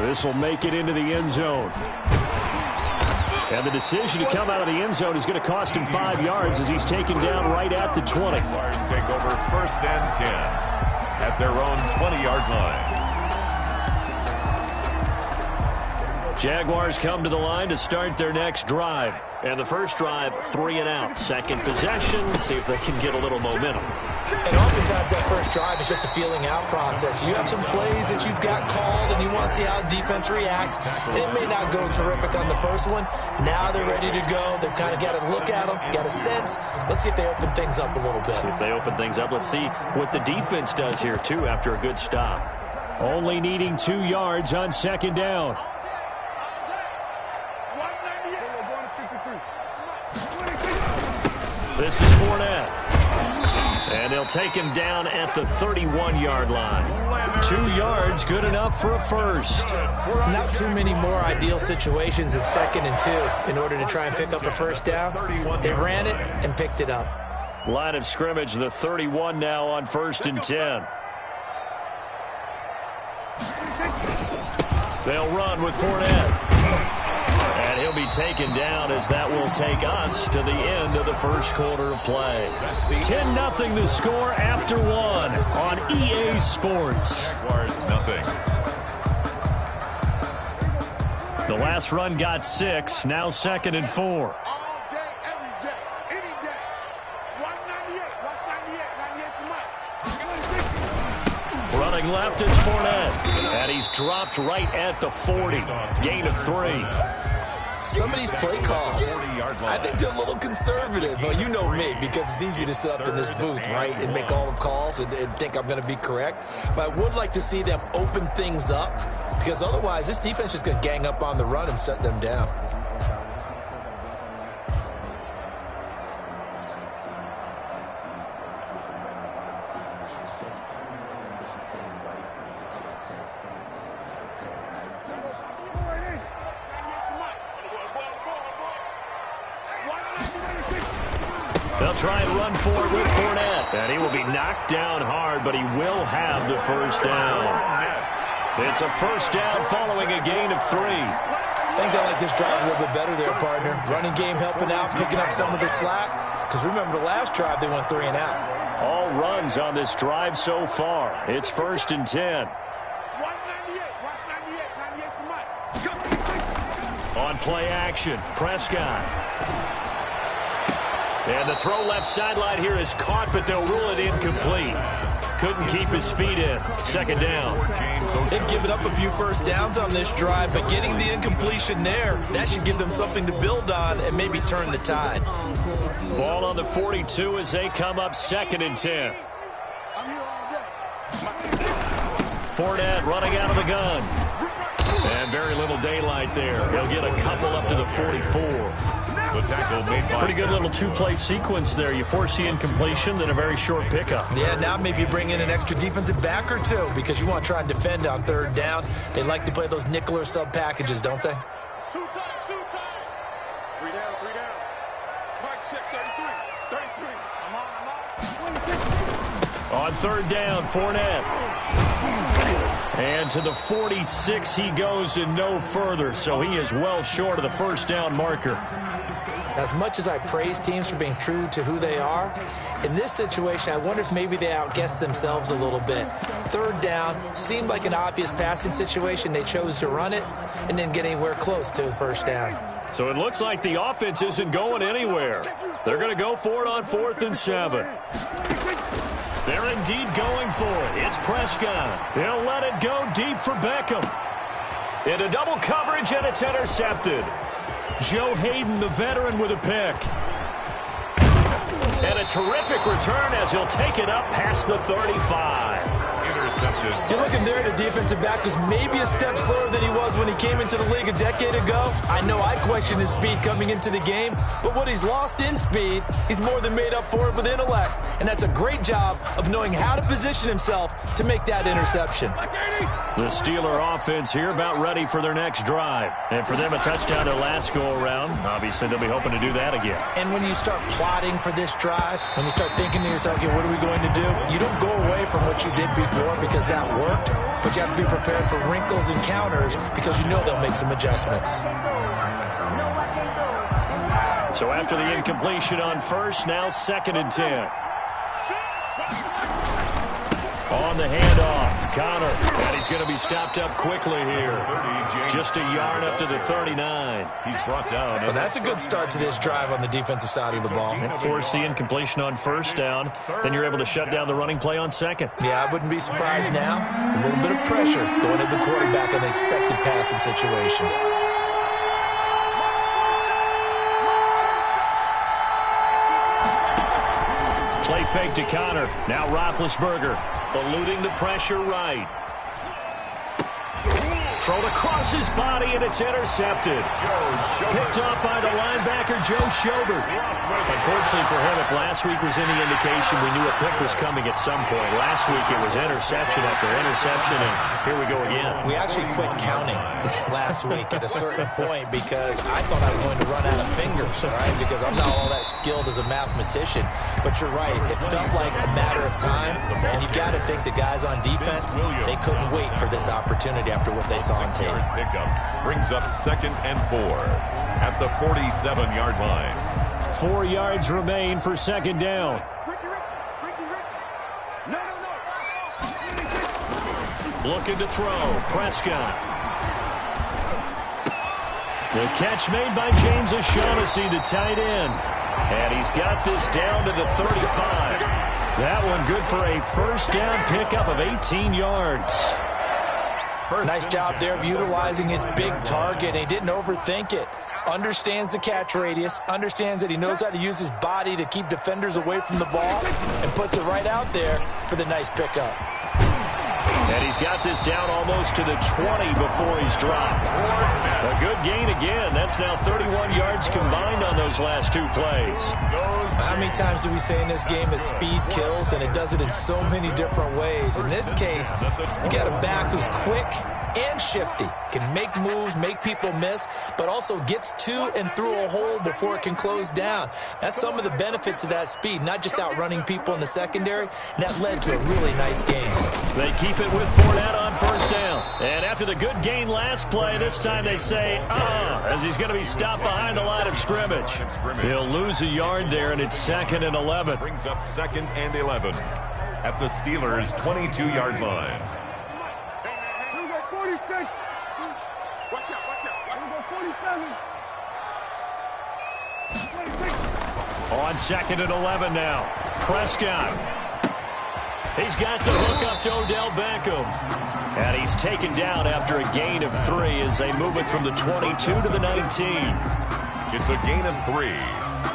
This will make it into the end zone. And the decision to come out of the end zone is going to cost him 5 yards as he's taken down right at the 20. Jaguars take over 1st and 10 at their own 20-yard line. Jaguars come to the line to start their next drive. And the first drive, 3 and out. Second possession, see if they can get a little momentum. And oftentimes that first drive is just a feeling out process. You have some plays that you've got called and you want to see how defense reacts. It may not go terrific on the first one. Now they're ready to go. They've kind of got to look at them, got a sense. Let's see if they open things up a little bit. See if they open things up. Let's see what the defense does here, too, after a good stop. Only needing 2 yards on second down. This is Fournette. And they'll take him down at the 31-yard line. 2 yards, good enough for a first. Not too many more ideal situations at 2nd and 2 in order to try and pick up a first down. They ran it and picked it up. Line of scrimmage, the 31 now on 1st and 10. They'll run with Fournette. And he'll be taken down as that will take us to the end of the first quarter of play. 10-0 the score after 1 on EA Sports. Jaguars nothing. The last run got 6, now 2nd and 4. Running left is Fournette. And he's dropped right at the 40. Gain of 3. Some of these play calls, I think they're a little conservative. Well, you know me, because it's easy to sit up in this booth, right, and make all the calls and think I'm going to be correct. But I would like to see them open things up, because otherwise this defense is going to gang up on the run and shut them down. They'll try and run for it with Fournette. And he will be knocked down hard, but he will have the first down. It's a first down following a gain of 3. I think they like this drive a little bit better there, partner. Running game helping out, picking up some of the slack. Because remember the last drive, they went 3 and out. All runs on this drive so far. It's 1st and 10. On play action, Prescott. And the throw left sideline here is caught, but they'll rule it incomplete. Couldn't keep his feet in. 2nd down. They've given up a few first downs on this drive, but getting the incompletion there, that should give them something to build on and maybe turn the tide. Ball on the 42 as they come up 2nd and 10. Fournette running out of the gun. And very little daylight there. He'll get a couple up to the 44. The tackle made by pretty good little 2-play sequence there. You force the incompletion, then a very short pickup. Yeah, now maybe you bring in an extra defensive back or 2 because you want to try and defend on 3rd down. They like to play those nickel or sub packages, don't they? 2 times. 3 down. Mike check 33. On 3rd down, Fournette. And to the 46 he goes and no further, so he is well short of the first down marker. As much as I praise teams for being true to who they are, in this situation, I wonder if maybe they outguessed themselves a little bit. 3rd down seemed like an obvious passing situation. They chose to run it and didn't get anywhere close to the first down. So it looks like the offense isn't going anywhere. They're going to go for it on 4th and 7. They're indeed going for it. It's Prescott. He'll let it go deep for Beckham. Into double coverage, and it's intercepted. Joe Hayden, the veteran, with a pick. And a terrific return as he'll take it up past the 35. Intercepted. You're looking there at a defensive back who's maybe a step slower than he was when he came into the league a decade ago. I know I questioned his speed coming into the game, but what he's lost in speed, he's more than made up for it with intellect. And that's a great job of knowing how to position himself to make that interception. The Steeler offense here about ready for their next drive. And for them, a touchdown to last go-around. Obviously, they'll be hoping to do that again. And when you start plotting for this drive, when you start thinking to yourself, okay, what are we going to do? You don't go away from what you did before because that worked, but you have to be prepared for wrinkles and counters because you know they'll make some adjustments. So after the incompletion on 1st, now 2nd and 10. On the handoff. Connor, and he's going to be stopped up quickly here. Just a yard up to the 39. He's brought down. Well, that's a good start to this drive on the defensive side of the ball. And force the incompletion on first down. Then you're able to shut down the running play on second. Yeah, I wouldn't be surprised now. A little bit of pressure going into the quarterback in an expected passing situation. Play fake to Connor. Now Roethlisberger eluding the pressure right. Thrown across his body, and it's intercepted. Picked up by the linebacker, Joe Schobert. Unfortunately for him, if last week was any indication, we knew a pick was coming at some point. Last week it was interception after interception, and here we go again. We actually quit counting last week at a certain point because I thought I was going to run out of fingers, all right, because I'm not all that skilled as a mathematician. But you're right. It felt like a matter of time, and you got to think the guys on defense, they couldn't wait for this opportunity after what they saw on tape. Pickup brings up 2nd and 4 at the 47-yard line. 4 yards remain for second down. Looking to throw. Prescott. The catch made by James O'Shaughnessy, the tight end. And he's got this down to the 35. That one good for a first down pickup of 18 yards. Nice job there of utilizing his big target. He didn't overthink it. Understands the catch radius. Understands that he knows how to use his body to keep defenders away from the ball. And puts it right out there for the nice pickup. And he's got this down almost to the 20 before he's dropped. A good gain again. That's now 31 yards combined on those last 2 plays. How many times do we say in this game that speed kills, and it does it in so many different ways? In this case, you got a back who's quick and shifty, can make moves, make people miss, but also gets to and through a hole before it can close down. That's some of the benefits of that speed, not just outrunning people in the secondary, and that led to a really nice game. They keep it with Fournette on first down. And after the good gain last play, this time they say, as he's going to be stopped behind the line of scrimmage. He'll lose a yard there, and it's 2nd and 11. Brings up 2nd and 11 at the Steelers' 22-yard line. On 2nd and 11 now. Prescott. He's got the hook up to Odell Beckham. And he's taken down after a gain of 3 as they move it from the 22 to the 19. It's a gain of 3.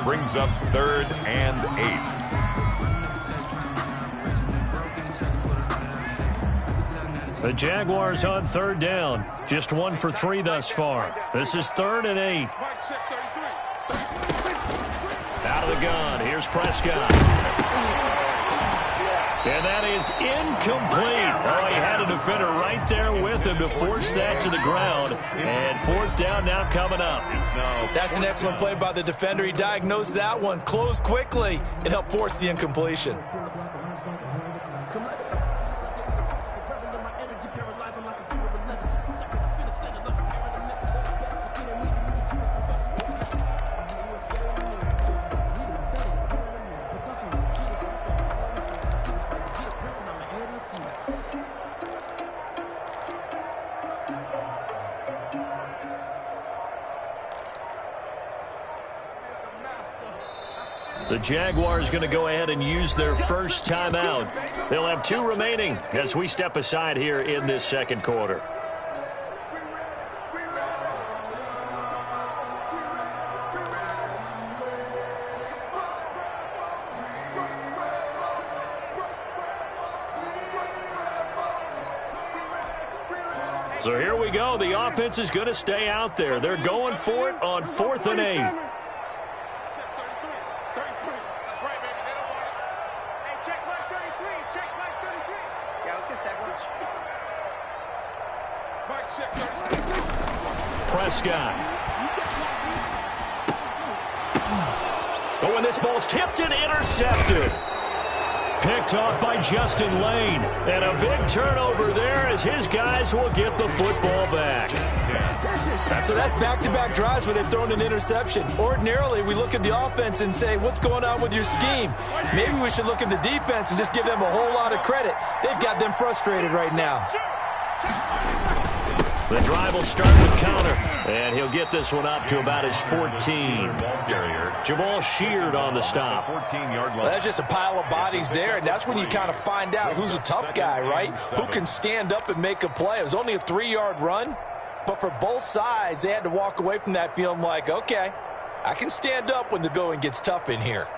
Brings up 3rd and 8. The Jaguars on 3rd down. Just 1 for 3 thus far. This is 3rd and 8. Out of the gun. Here's Prescott. And that is incomplete. Oh, he had a defender right there with him to force that to the ground. And 4th down now coming up. That's an excellent play by the defender. He diagnosed that one, closed quickly, and helped force the incompletion. The Jaguars going to go ahead and use their first timeout. They'll have 2 remaining as we step aside here in this second quarter. So here we go. The offense is going to stay out there. They're going for it on 4th and 8. Prescott. Oh, and this ball's tipped and intercepted. picked off by Justin Lane. And a big turnover there as his guys will get the football back. So that's back-to-back drives where they've thrown an interception. Ordinarily, we look at the offense and say, what's going on with your scheme? Maybe we should look at the defense and just give them a whole lot of credit. They've got them frustrated right now. The drive will start with counter, and he'll get this one up to about his 14. Jamal Sheard on the stop. 14-yard line. Well, that's just a pile of bodies there, and that's when you kind of find out who's a tough guy, right? Who can stand up and make a play. It was only a 3-yard run, but for both sides, they had to walk away from that feeling like, okay, I can stand up when the going gets tough in here.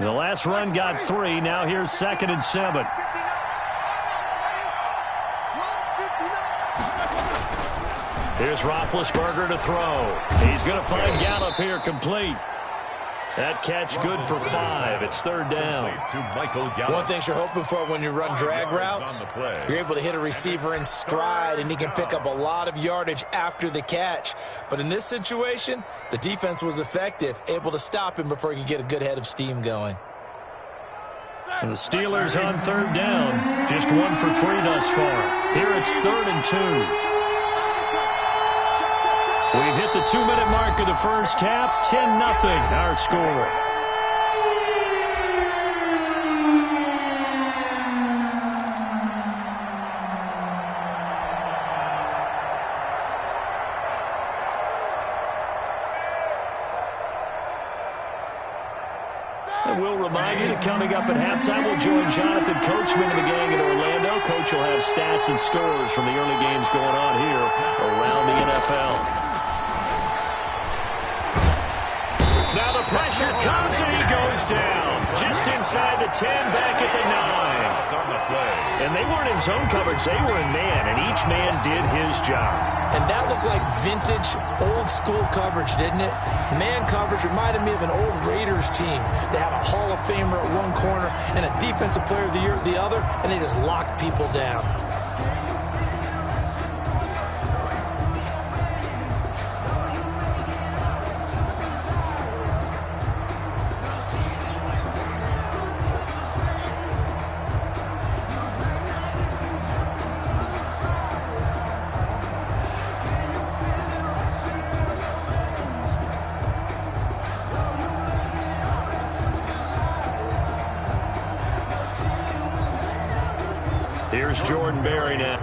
The last run got 3. Now here's 2nd and 7. Here's Roethlisberger to throw. He's going to find Gallup here complete. That catch good for 5. It's 3rd down. One thing you're hoping for when you run drag routes, you're able to hit a receiver in stride, and he can pick up a lot of yardage after the catch. But in this situation, the defense was effective, able to stop him before he could get a good head of steam going. And the Steelers on 3rd down. Just 1 for 3 thus far. Here it's 3rd and 2. We've hit the 2-minute mark of the first half. 10-0 our score. And we'll remind you that coming up at halftime, we'll join Jonathan Coachman and the gang in Orlando. Coach will have stats and scores from the early games going on here around the NFL. Now the pressure comes and he goes down. Just inside the 10, back at the 9. And they weren't in zone coverage, they were in man, and each man did his job. And that looked like vintage, old-school coverage, didn't it? Man coverage reminded me of an old Raiders team. They had a Hall of Famer at one corner and a Defensive Player of the Year at the other, and they just locked people down. Here's Jordan Berry now.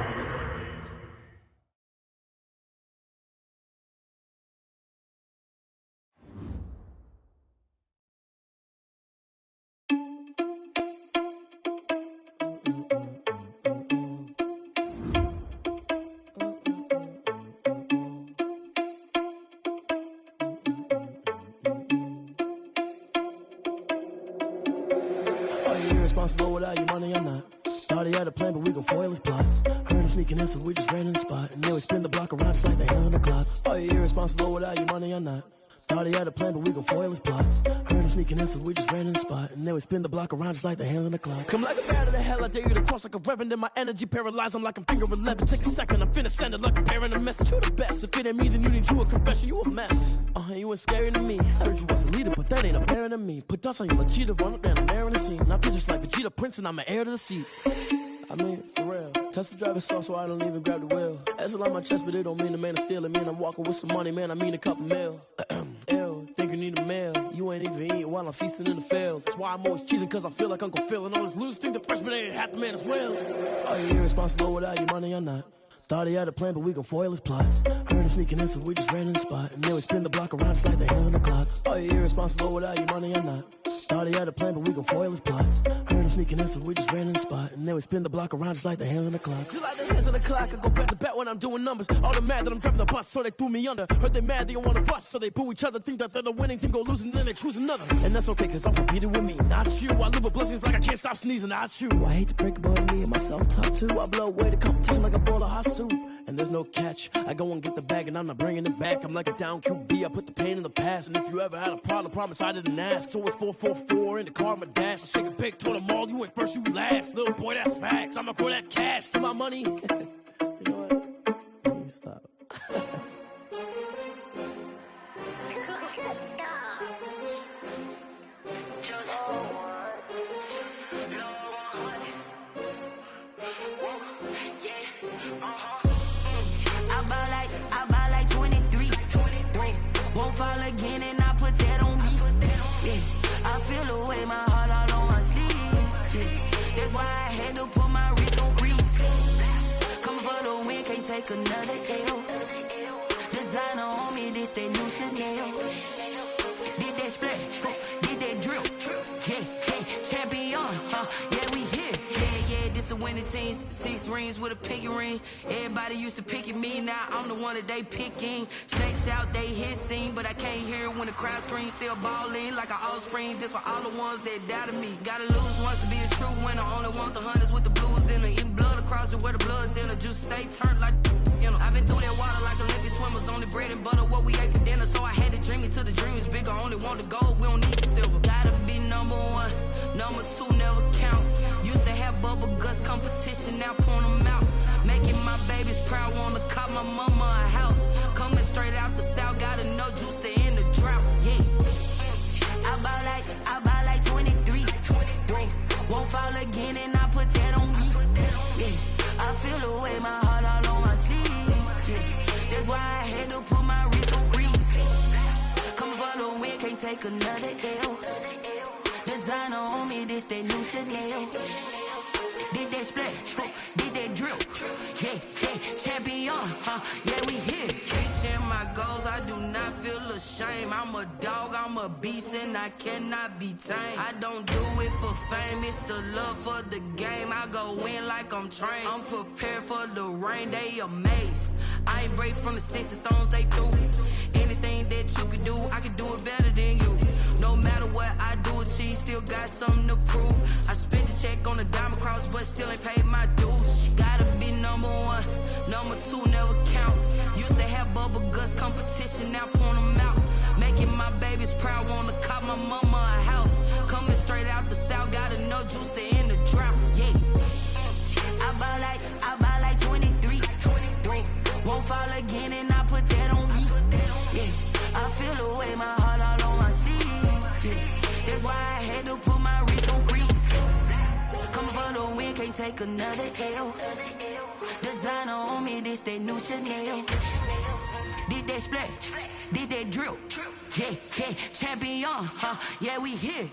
Are you irresponsible without your money or not? Thought he had a plan, but we gon' foil his plot. Heard him sneaking in, so we just ran in the spot. And then we spin the block around just like the hand on the clock. Are you irresponsible without your money or not? Thought he had a plan, but we gon' foil his plot. Heard him sneaking in, so we just ran in the spot. And then we spin the block around just like the hands on the clock. Come like a bat of the hell, I dare you to cross like a reverend. In my energy paralyzed, I'm like I'm finger 11. Take a second, I'm finna send it like a parent a message. You're the best. If it ain't me, then you need you a confession. You a mess. You ain't scary to me. Heard you was a leader, but that ain't apparent to me. Put dust on you, like cheetah, run up down the air in the scene. Not just like Vegeta Prince, and I'm an heir to the seat. I mean, for real. Touch the driver's soft, so I don't even grab the wheel. That's a lot on my chest, but it don't mean the man is stealing. Man, I'm walking with some money, man. I mean a couple mil. Ew, think you need a meal. You ain't even eating while I'm feasting in the field. That's why I'm always cheesing, cause I feel like Uncle Phil. And all those losers think the freshman ain't half the man as well. Are you irresponsible without your money or not? Thought he had a plan, but we gon' foil his plot. Heard him sneaking in, so we just ran in the spot. And then we spin the block around just like the hands on the clock. Are you irresponsible without your money or not? Thought he had a plan, but we gon' foil his plot. Heard him sneaking in, so we just ran in the spot. And then we spin the block around just like the hands on the clock. Just like the hands on the clock, I go back to back when I'm doing numbers. All the mad that I'm driving the bus, so they threw me under. Heard they mad, they don't wanna bust, so they boo each other. Think that they're the winning team, go losing, then they choose another. And that's okay, cause I'm competing with me, not you. I live with blessings like I can't stop sneezing, not you. I hate to break it, but me and myself top too. I blow away the competition like a bowl of hot soup. And there's no catch. I go and get the bag and I'm not bringing it back. I'm like a down QB, I put the pain in the past. And if you ever had a problem, promise I didn't ask. So it's 444 in the car, my dash. I shake a big, told them all, you ain't first, you last. Little boy, that's facts. I'ma throw that cash to my money. You know what? take another L. Designer on me, this that new Chanel. Did that splash, did that drill. Yeah, champion, yeah, we here. Yeah, this the winning team. 6 rings with a pinky ring. Everybody used to pick at me, now I'm the one that they picking. Snakes out, they hissing, but I can't hear when the crowd screams. Still balling like an offspring. This for all the ones that doubted me. Gotta lose once to be a true winner. Only want the hunters with the blues in it. Eating blood across it where the blood dinner. Just stay turned like, you know. I've been through that water like Olympic swimmers. Only bread and butter, what we ate for dinner. So I had to dream it till the dream is bigger. Only want the gold, we don't need the silver. Gotta be number 1, number 2 never count. Used to have bubble guts competition, now point them out. Making my babies proud, wanna cop my mama a house. Coming straight out the south, got enough juice to end the drought. Yeah, I buy like 23. Whoa, won't fall again and I put that on me. Yeah, I feel the way, my heart all on my sleeve. Yeah, that's why I had to put my wrist on freeze. Coming for the win, can't take another L. Designer on me, this that new Chanel. Did that splash, did that drill. Yeah, champion, yeah, we here. Reaching my goals, I do not feel ashamed. I'm a dog, I'm a beast, and I cannot be tamed. I don't do it for fame, it's the love for the game. I go in like I'm trained. I'm prepared for the rain, they amazed. I ain't break from the sticks and stones they threw. Anything that you could do, I could do it better than you. No matter what I do, achieve, still got something to prove. I spent the check on the diamond cross, but still ain't paid my dues. Gotta be number 1, number 2 never count. Used to have bubble guts competition, now point them out. Making my babies proud, wanna cop my mama a house. Coming straight out the south, got enough juice to end the drought. Yeah, I buy like 23. Won't fall again and I put that on me. Yeah, I feel the way, my heart all on my sleeve. Yeah, that's why I had to put my wrist on freeze. Coming for the win, can't take another L. Designer on me, this that new Chanel. Did that splash, did that drill. Yeah, champion, yeah, we here.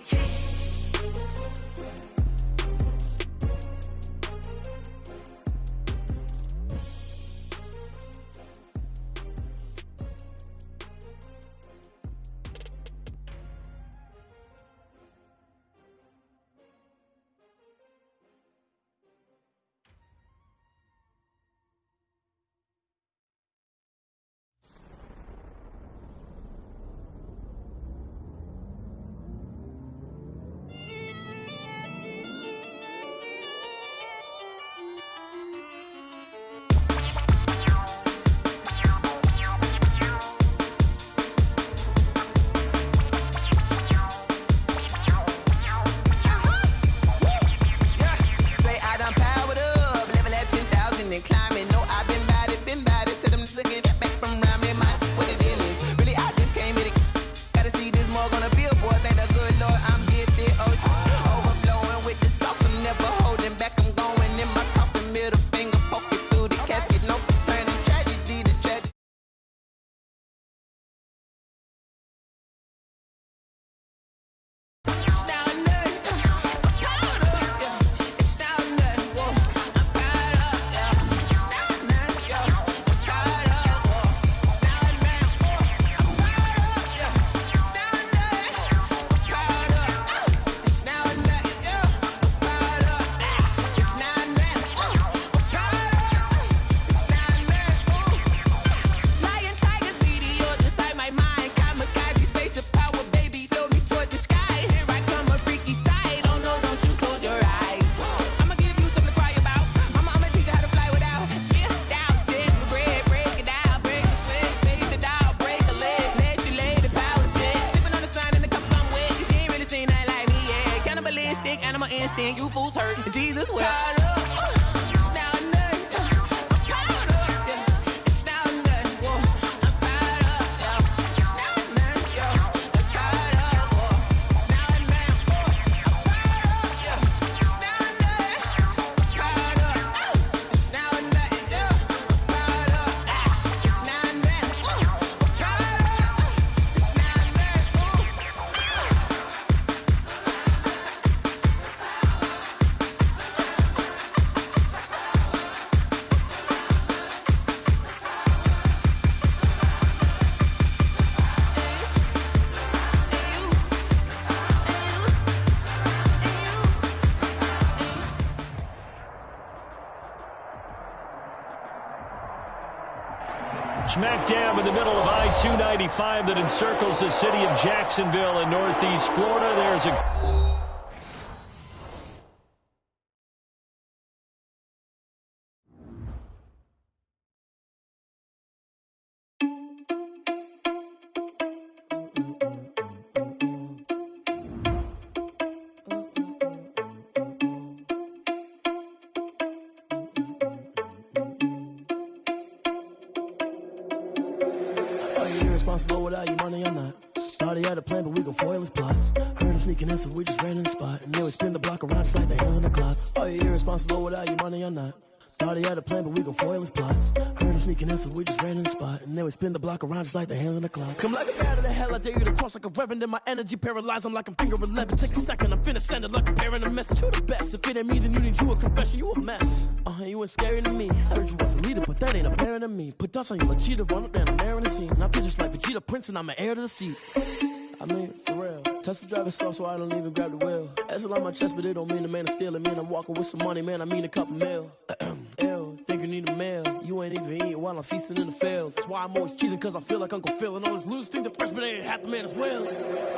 295 that encircles the city of Jacksonville in northeast Florida. There's a... Responsible without your money or not. Thought he had a plan, but we gon' foil his plot. Heard him sneaking in, so we just ran in the spot. And then we spin the block around just like the hands on the clock. Are you irresponsible without your money or not? Thought he had a plan, but we gon' foil his plot. Heard him sneaking in, so we just ran in the spot. And then we spin the block around just like the hands on the clock. Come like a bat of the hell, I dare you to cross like a reverend. And my energy paralyzed, I'm like I'm finger 11. Take a second, I'm finna send it like a parent a message. You the best, if it ain't me, then you need you a confession. You a mess, you ain't scary to me. Heard you was a leader, but that ain't apparent to me. Put dust on you, a cheater, run up there, I'm there in the scene. And I feel just like Vegeta Prince, and I'm an heir to the seat. I mean, for real. Touch the driver's soft so I don't even grab the wheel. That's on my chest, but it don't mean the man is stealing. Man, I'm walking with some money, man, I mean a couple mil. Ew, think you need a meal. You ain't even eating while I'm feasting in the field. That's why I'm always cheesing, cause I feel like Uncle Phil. And all those losers think the freshman ain't half the man as well.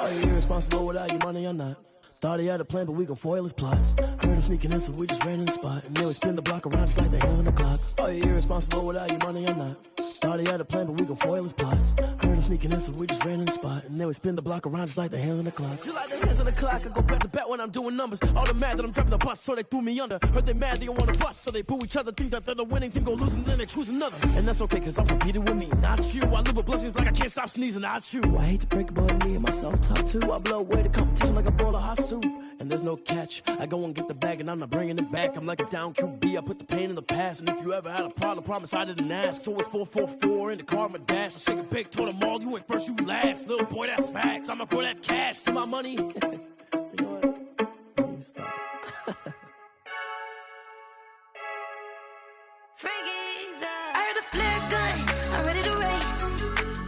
Are you irresponsible without your money or not? Thought he had a plan, but we gon' foil his plot. Heard him sneaking in, so we just ran in the spot. And then we spin the block around just like the hands on the clock. Are you irresponsible without your money or not? Thought he had a plan, but we gon' foil his plot. Heard him sneaking in, so we just ran in the spot. And then we spin the block around just like the hands on the clock. Just like the hands on the clock, I go back to back when I'm doing numbers. All the mad that I'm driving the bus, so they threw me under. Heard they mad, they don't wanna bust, so they boo each other. Think that they're the winning team, go lose, and then they choose another. And that's okay, cause I'm competing with me, not you. I live with blessings like I can't stop sneezing, not you. I hate to break it, but me and myself top two. I blow away the competition like a bowl of hot soup. And there's no catch. I go and get the bag and I'm not bringing it back. I'm like a down QB, I put the pain in the past. And if you ever had a problem, promise I didn't ask. So it's 444 in the car, my dash. I shake a big, told them all, you ain't first, you last. Little boy, that's facts. I'ma throw that cash to my money. You know what? Let me stop. I heard a flare gun, I'm ready to race.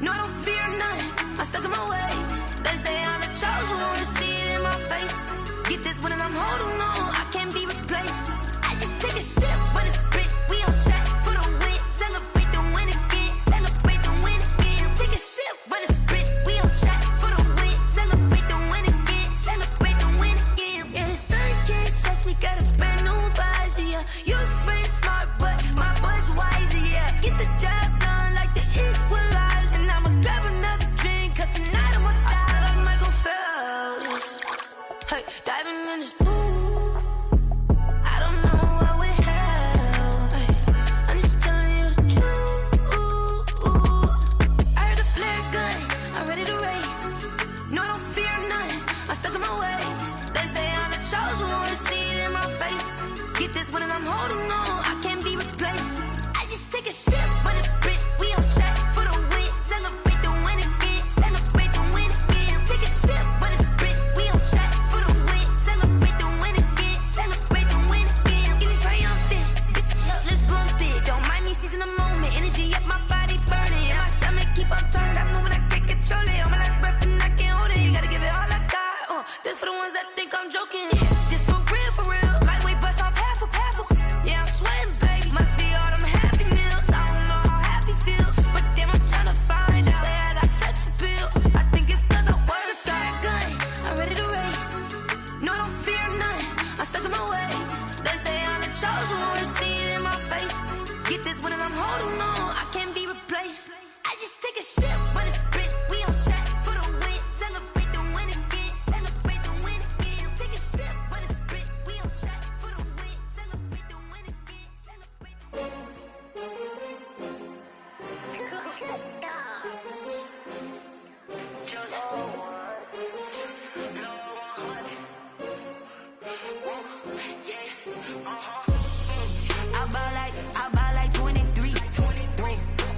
No, I don't fear none, I'm stuck in my ways. They say I'm the chosen one, to see it in my face. Get this one and I'm holding on, I can't be replaced. I just take a sip, but it's spit. We on track for the win. Celebrate the win again. Celebrate the win again. Take a sip, but it's spit. We on track for the win. Celebrate the win again. Celebrate the win again. Yeah, the sun can't touch me. Got a brand new visor. Yeah, your friend smart, but my boy's wiser. Yeah, get the job done like the equalizer. And I'ma grab another drink, cause tonight I'ma die like Michael Phelps. Hey, diving in this pool. I don't know what we have. Hey, I'm just telling you the truth. I heard a flare gun, I'm ready to race. No, I don't fear none, I'm stuck in my ways. They say I'm the chosen one, to see it in my face. Get this one and I'm holding on, I can't be replaced. I just take a sip, but it's spit. We on track for the win. Celebrate the win again. Celebrate the win again. Take a sip, but it's spit. We on track for the win. Celebrate the win again. Celebrate the win again. Get it triumphant. Let's bump it. Don't mind me seizing the moment. Energy up, my body burning. And my stomach keep on turning. Stop moving, I can't control it. On my last breath and I can't hold it. You gotta give it all I got. This for the ones that think I'm joking. This for real, for real. Lightweight bust off half a. Yeah, I'm sweating, baby. Must be all them happy meals. I don't know how happy feels, but damn, I'm trying to find out. Say I got sex appeal. I think it's cause I wear a fire gun. I'm ready to race. No, I don't fear none. I'm stuck in my ways. They say I'm the chosen one, to see it in my face. Get this one and I'm holding on, I can't be replaced. I just take a sip, but it's spit. We on track for the win. Celebrate the win again. Celebrate the win again. Take a sip, but it's spit. We on track for the win. Celebrate the win again. Celebrate the win. I buy like 23.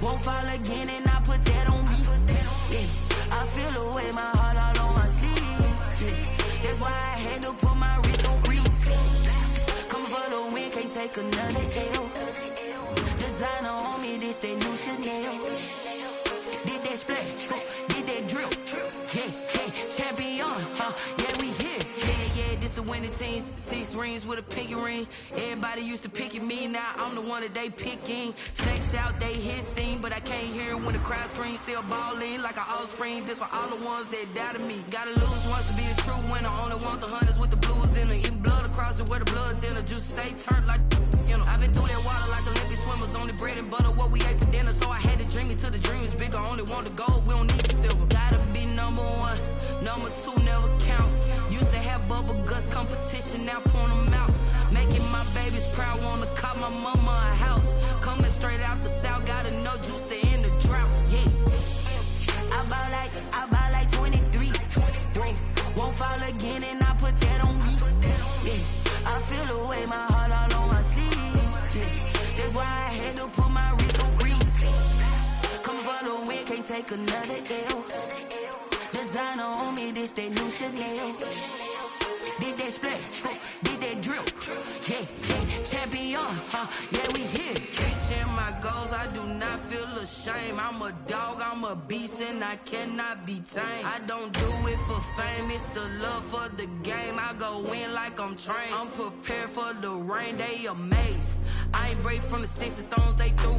Won't fall again and I put that on me. Yeah, I feel the way, my heart all on my sleeve. Yeah, that's why I had to put my wrist on freeze. Come for the win, can't take another L. Designer on me, this that new Chanel. Did that splash, did that drill. Yeah, champion, yeah, we here. Yeah, this the winning 15, 6 rings with a pinky ring. Everybody used to pick at me, now I'm the one that they picking. Snakes out, they hissing, but I can't hear when the crowd screams. Still balling like an offspring. This for all the ones that doubted me. Gotta lose once to be a true winner. Only want the hunters with the blues in it. Eating blood across it where the blood dinner. Juice stay turned like, you know. I've been through that water like Olympic swimmers. Only bread and butter, what we ate for dinner. So I had to dream it till the dream is bigger. Only want the gold, we don't need the silver. Gotta be number one, number two never count. Used to have bubble guts competition, now point them out. Making my babies proud, wanna call my mama a house. Coming straight out the south, gotta know juice to end the drought, yeah. I buy like 23. Won't fall again and I put that on me, yeah. I feel the way, my heart all on my sleeve, yeah. That's why I had to put my wrist on freeze. Coming for the win, can't take another L. Designer on me, this that new Chanel. Did that splash, did that drill, yeah, yeah. Champion, yeah, we here. Reaching my goals, I do not feel ashamed. I'm a dog, I'm a beast, and I cannot be tamed. I don't do it for fame, it's the love for the game. I go in like I'm trained. I'm prepared for the rain, they amazed. I ain't break from the sticks and stones they threw.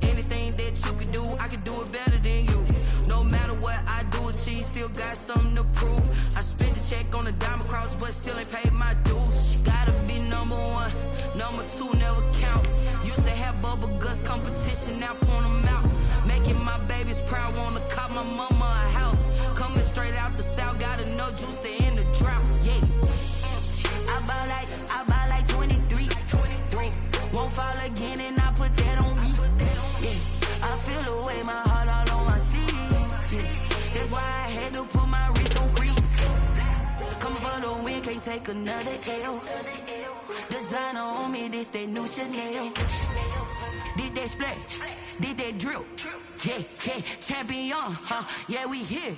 Anything that you could do, I could do it better than you. No matter what I do, achieve, still got something to prove. I spent the check on the diamond cross, but still ain't paid my dues. Gotta be number one, number two never count. Used to have bubble guts competition, now point them out. Making my babies proud, wanna call my mama a house. Coming straight out the south, gotta know juice to end the drought, yeah. I buy like 23. Won't fall again and I put that on me, yeah. I feel the way, my heart all on my sleeve, yeah. That's why I had to put my wrist on freeze. Coming for the win, can't take another L. Designer on me, this that new Chanel. Did that splash, did that drill, yeah, yeah. Champion, yeah, we here.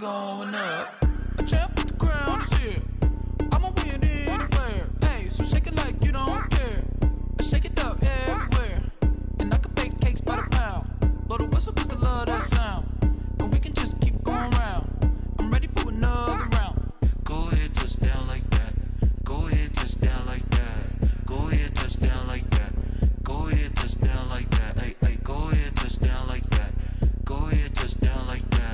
Going up, a champ with the crown is here. I'ma win anywhere. Hey, so shake it like you don't care. I shake it up everywhere. And I can bake cakes by the pound. Blow the whistle cause I love that sound. And we can just keep going round. I'm ready for another round. Go ahead, touch down like that. Go ahead, touch down like that. Go ahead, touch down like that. Go ahead, touch down like that. Hey, hey, go ahead, touch down like that. Go ahead, touch down like that.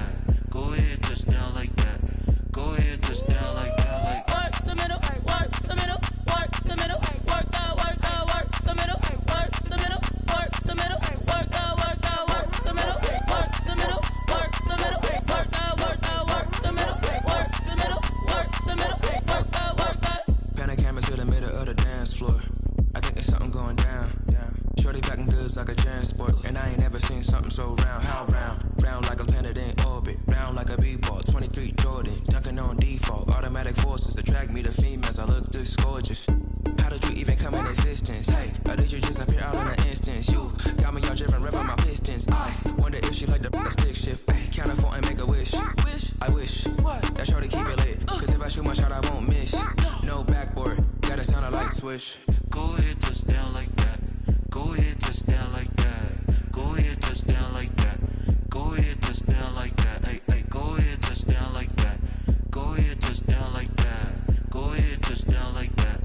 Go ahead, touch down like that. Go ahead, touch down like that. Like work the middle, work the middle, work the middle, work the middle, work the middle, work the middle, work the middle, work the middle, work the middle, work the middle, work the middle, work the middle, work the. Pan a camera to the middle of the dance floor. I think there's something going down. Shorty packing goods like a transport, and I ain't never seen something so round. How round? Round like a planet in orbit, round like a b-ball. 23 Jordan, dunking on default. Automatic forces attract me to females. I look this gorgeous. How did you even come in existence? Hey, or did you just appear out in an instance? You got me all driven, revving my pistons. I wonder if she like the stick shift. Ay, count a four and make a wish. I wish that shorty keep it lit. Cause if I shoot my shot, I won't miss. No backboard, gotta sound a light switch. go ahead, touch down like that. Go ahead, touch down like that. Go ahead, touch down like that. Go ahead, touch down like that. Hey, hey, go ahead, touch down like that. Go ahead, touch down like that. Go ahead, touch down like that.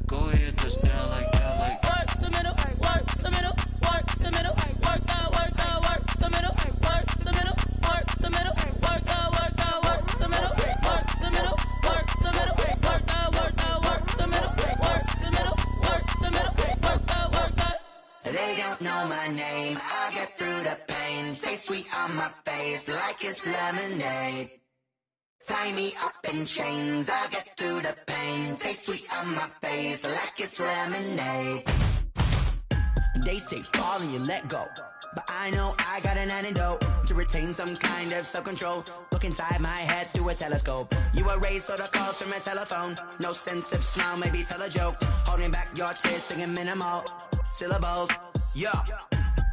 Go ahead, touch down like that. Like work the middle, work the middle, work the middle, work the middle, work the middle, work the middle, work the middle, work the middle, work the middle, work the middle, work the middle, work the middle, work the middle, work the middle, work the middle, work the. They gon' don't know my name, I'll get through the pain. Taste sweet on my face like it's lemonade. Tie me up in chains, I'll get through the pain. Taste sweet on my face like it's lemonade. They say fall and you let go, but I know I got an antidote to retain some kind of self-control. Look inside my head through a telescope. You erase all the calls from a telephone. No sense of smile, maybe tell a joke. Holding back your tears, singing minimal syllables. Yeah,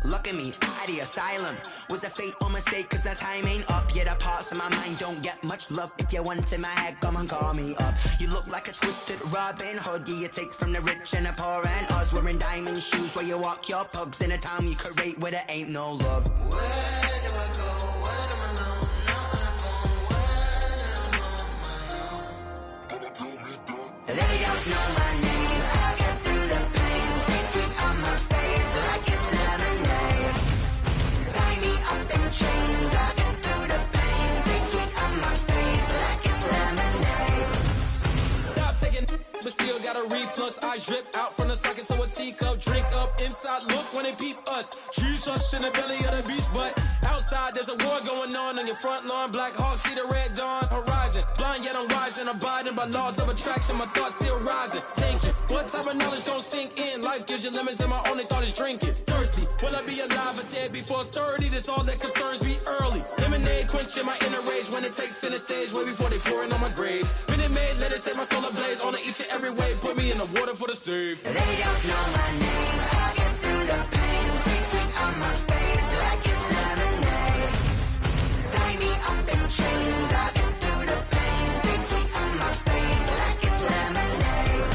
look at me, out the asylum. Was a fate or mistake, cause the time ain't up. Yet the parts of my mind don't get much love. If you want in my head, come and call me up. You look like a twisted Robin Hood. Yeah, you take from the rich and the poor and us. Wearing diamond shoes where you walk your pugs. In a town you create where there ain't no love. Where do I go? When I'm alone, not on the phone, when I'm on my own. They don't know my name, I get through the pain. Taste sweet on my face like it's lemonade. Tie me up in chains, I get through the pain. Taste sweet on my face like it's lemonade. Stop taking but still got a reflux. I drip out from the socket to a teacup. Drink up inside, look when they peep us. Choose us in the belly of the beast, but outside there's a war going on your front lawn. Black Hawk, see the red dawn horizon. Blind yet I'm rising, abiding by laws of attraction. My thoughts still rising, thinking what type of knowledge don't sink in. Life gives you limits and my only thought is drinking. Thirsty, will I be alive or dead before 30? That's all that concerns me early. Lemonade quenching my inner rage when it takes center stage way before they pouring on my grave. Minute Maid, let it set my soul ablaze on each and every way. Put me in the water for the save. They don't know my name, I get through the pain. Taste sweet on my face like it's lemonade. Tie me up in chains, I get through the pain. Taste sweet on my face like it's lemonade.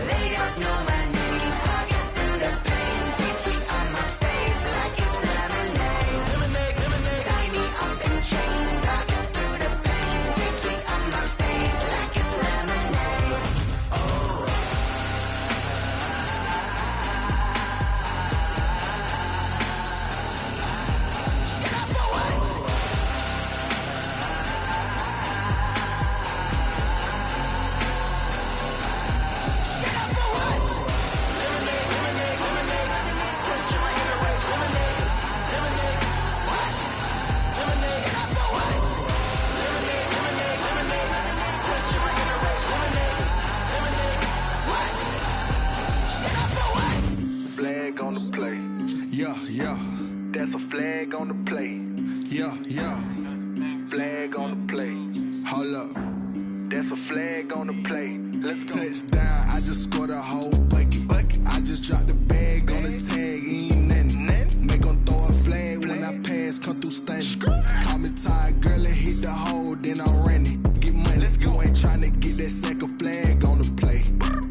They don't know my name, I get through the pain. Taste sweet on my face like it's lemonade. Lemonade, lemonade. Tie me up in chains, I get through the pain. Taste sweet on my face like it's lemonade. Flag on the play. Yeah, yeah, That's a flag on the play. yeah, yeah. Flag on the play. Hold up. That's a flag on the play. Let's go. Touchdown, I just scored a whole bucket. I just dropped the bag on the tag, ain't nothing. Make 'em throw a flag when I pass, come through stunning. Call me tired, girl, and hit the hole, then I'm running. Get money, you ain't tryna get that second flag on the play.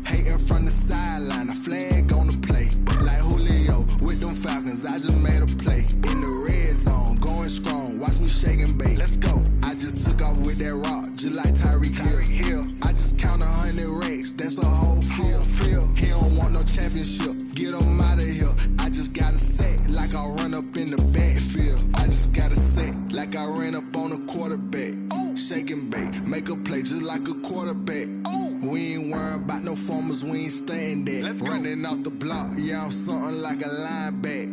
Hating from the sideline, a flag on the play. Like Julio with them Falcons, I just made a play. In the red zone, going strong, watch me shake and bake. Let's go. I just took off with that rock, just like Tyreek Hill. I just count 100 racks, that's a whole field. He don't want no championship, get him out of here. I just got a set, like I run up in the backfield. I just got a set, like I ran up on a quarterback. Shake and bake, make a play just like a quarterback. We ain't worrying about no formers, we ain't staying there. Running off the block, yeah, I'm something like a lineback.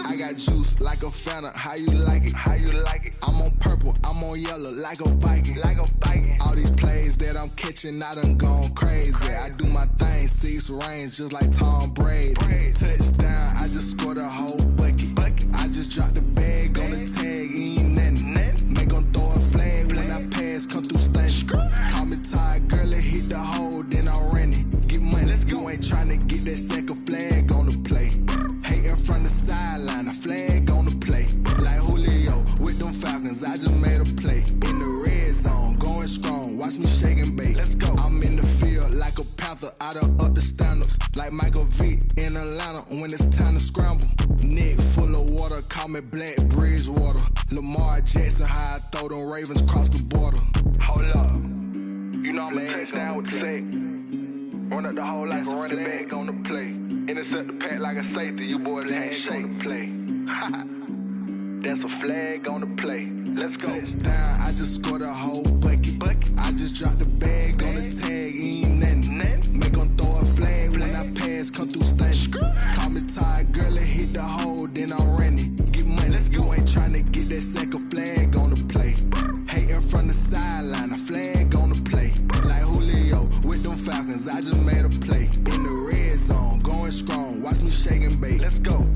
I got juice like a Fanta, how you like it? How you like it? I'm on purple, I'm on yellow, like a Viking. Like a Viking. All these plays that I'm catching, I done gone crazy. I do my thing, 6 range, just like Tom Brady. Touchdown, I just scored a whole bucket. I just dropped the bag on the tag, ain't nothing. Make 'em throw a flag when I pass, come through stunning. Call me tired, girl, and hit the hole, then I'm running. Get money, you ain't tryna get that second flag on the play. Hating from the sideline, a flag on the play. Like Julio with them Falcons, I just made a play. In the red zone, going strong, watch me shake and bake. Let's go. I'm in the field like a Panther, I done up the standards. Like Michael Vick in Atlanta when it's time to scramble. Neck full of water, call me Black Bridgewater. Lamar Jackson, how I throw them Ravens cross the border. Hold up. You know I'm a touchdown with the sack. Run up the hole like a running back on the play. Intercept the pack like a safety. You boys can't shake the play. That's a flag on the play. Let's go. Touchdown, I just scored a whole bucket. I just dropped the bag on the tag, ain't nothing. Make 'em throw a flag when I pass, come through stunning. Call me tired, girl, and hit cause I just made a play. In the red zone, going strong, watch me shake and bake. Let's go.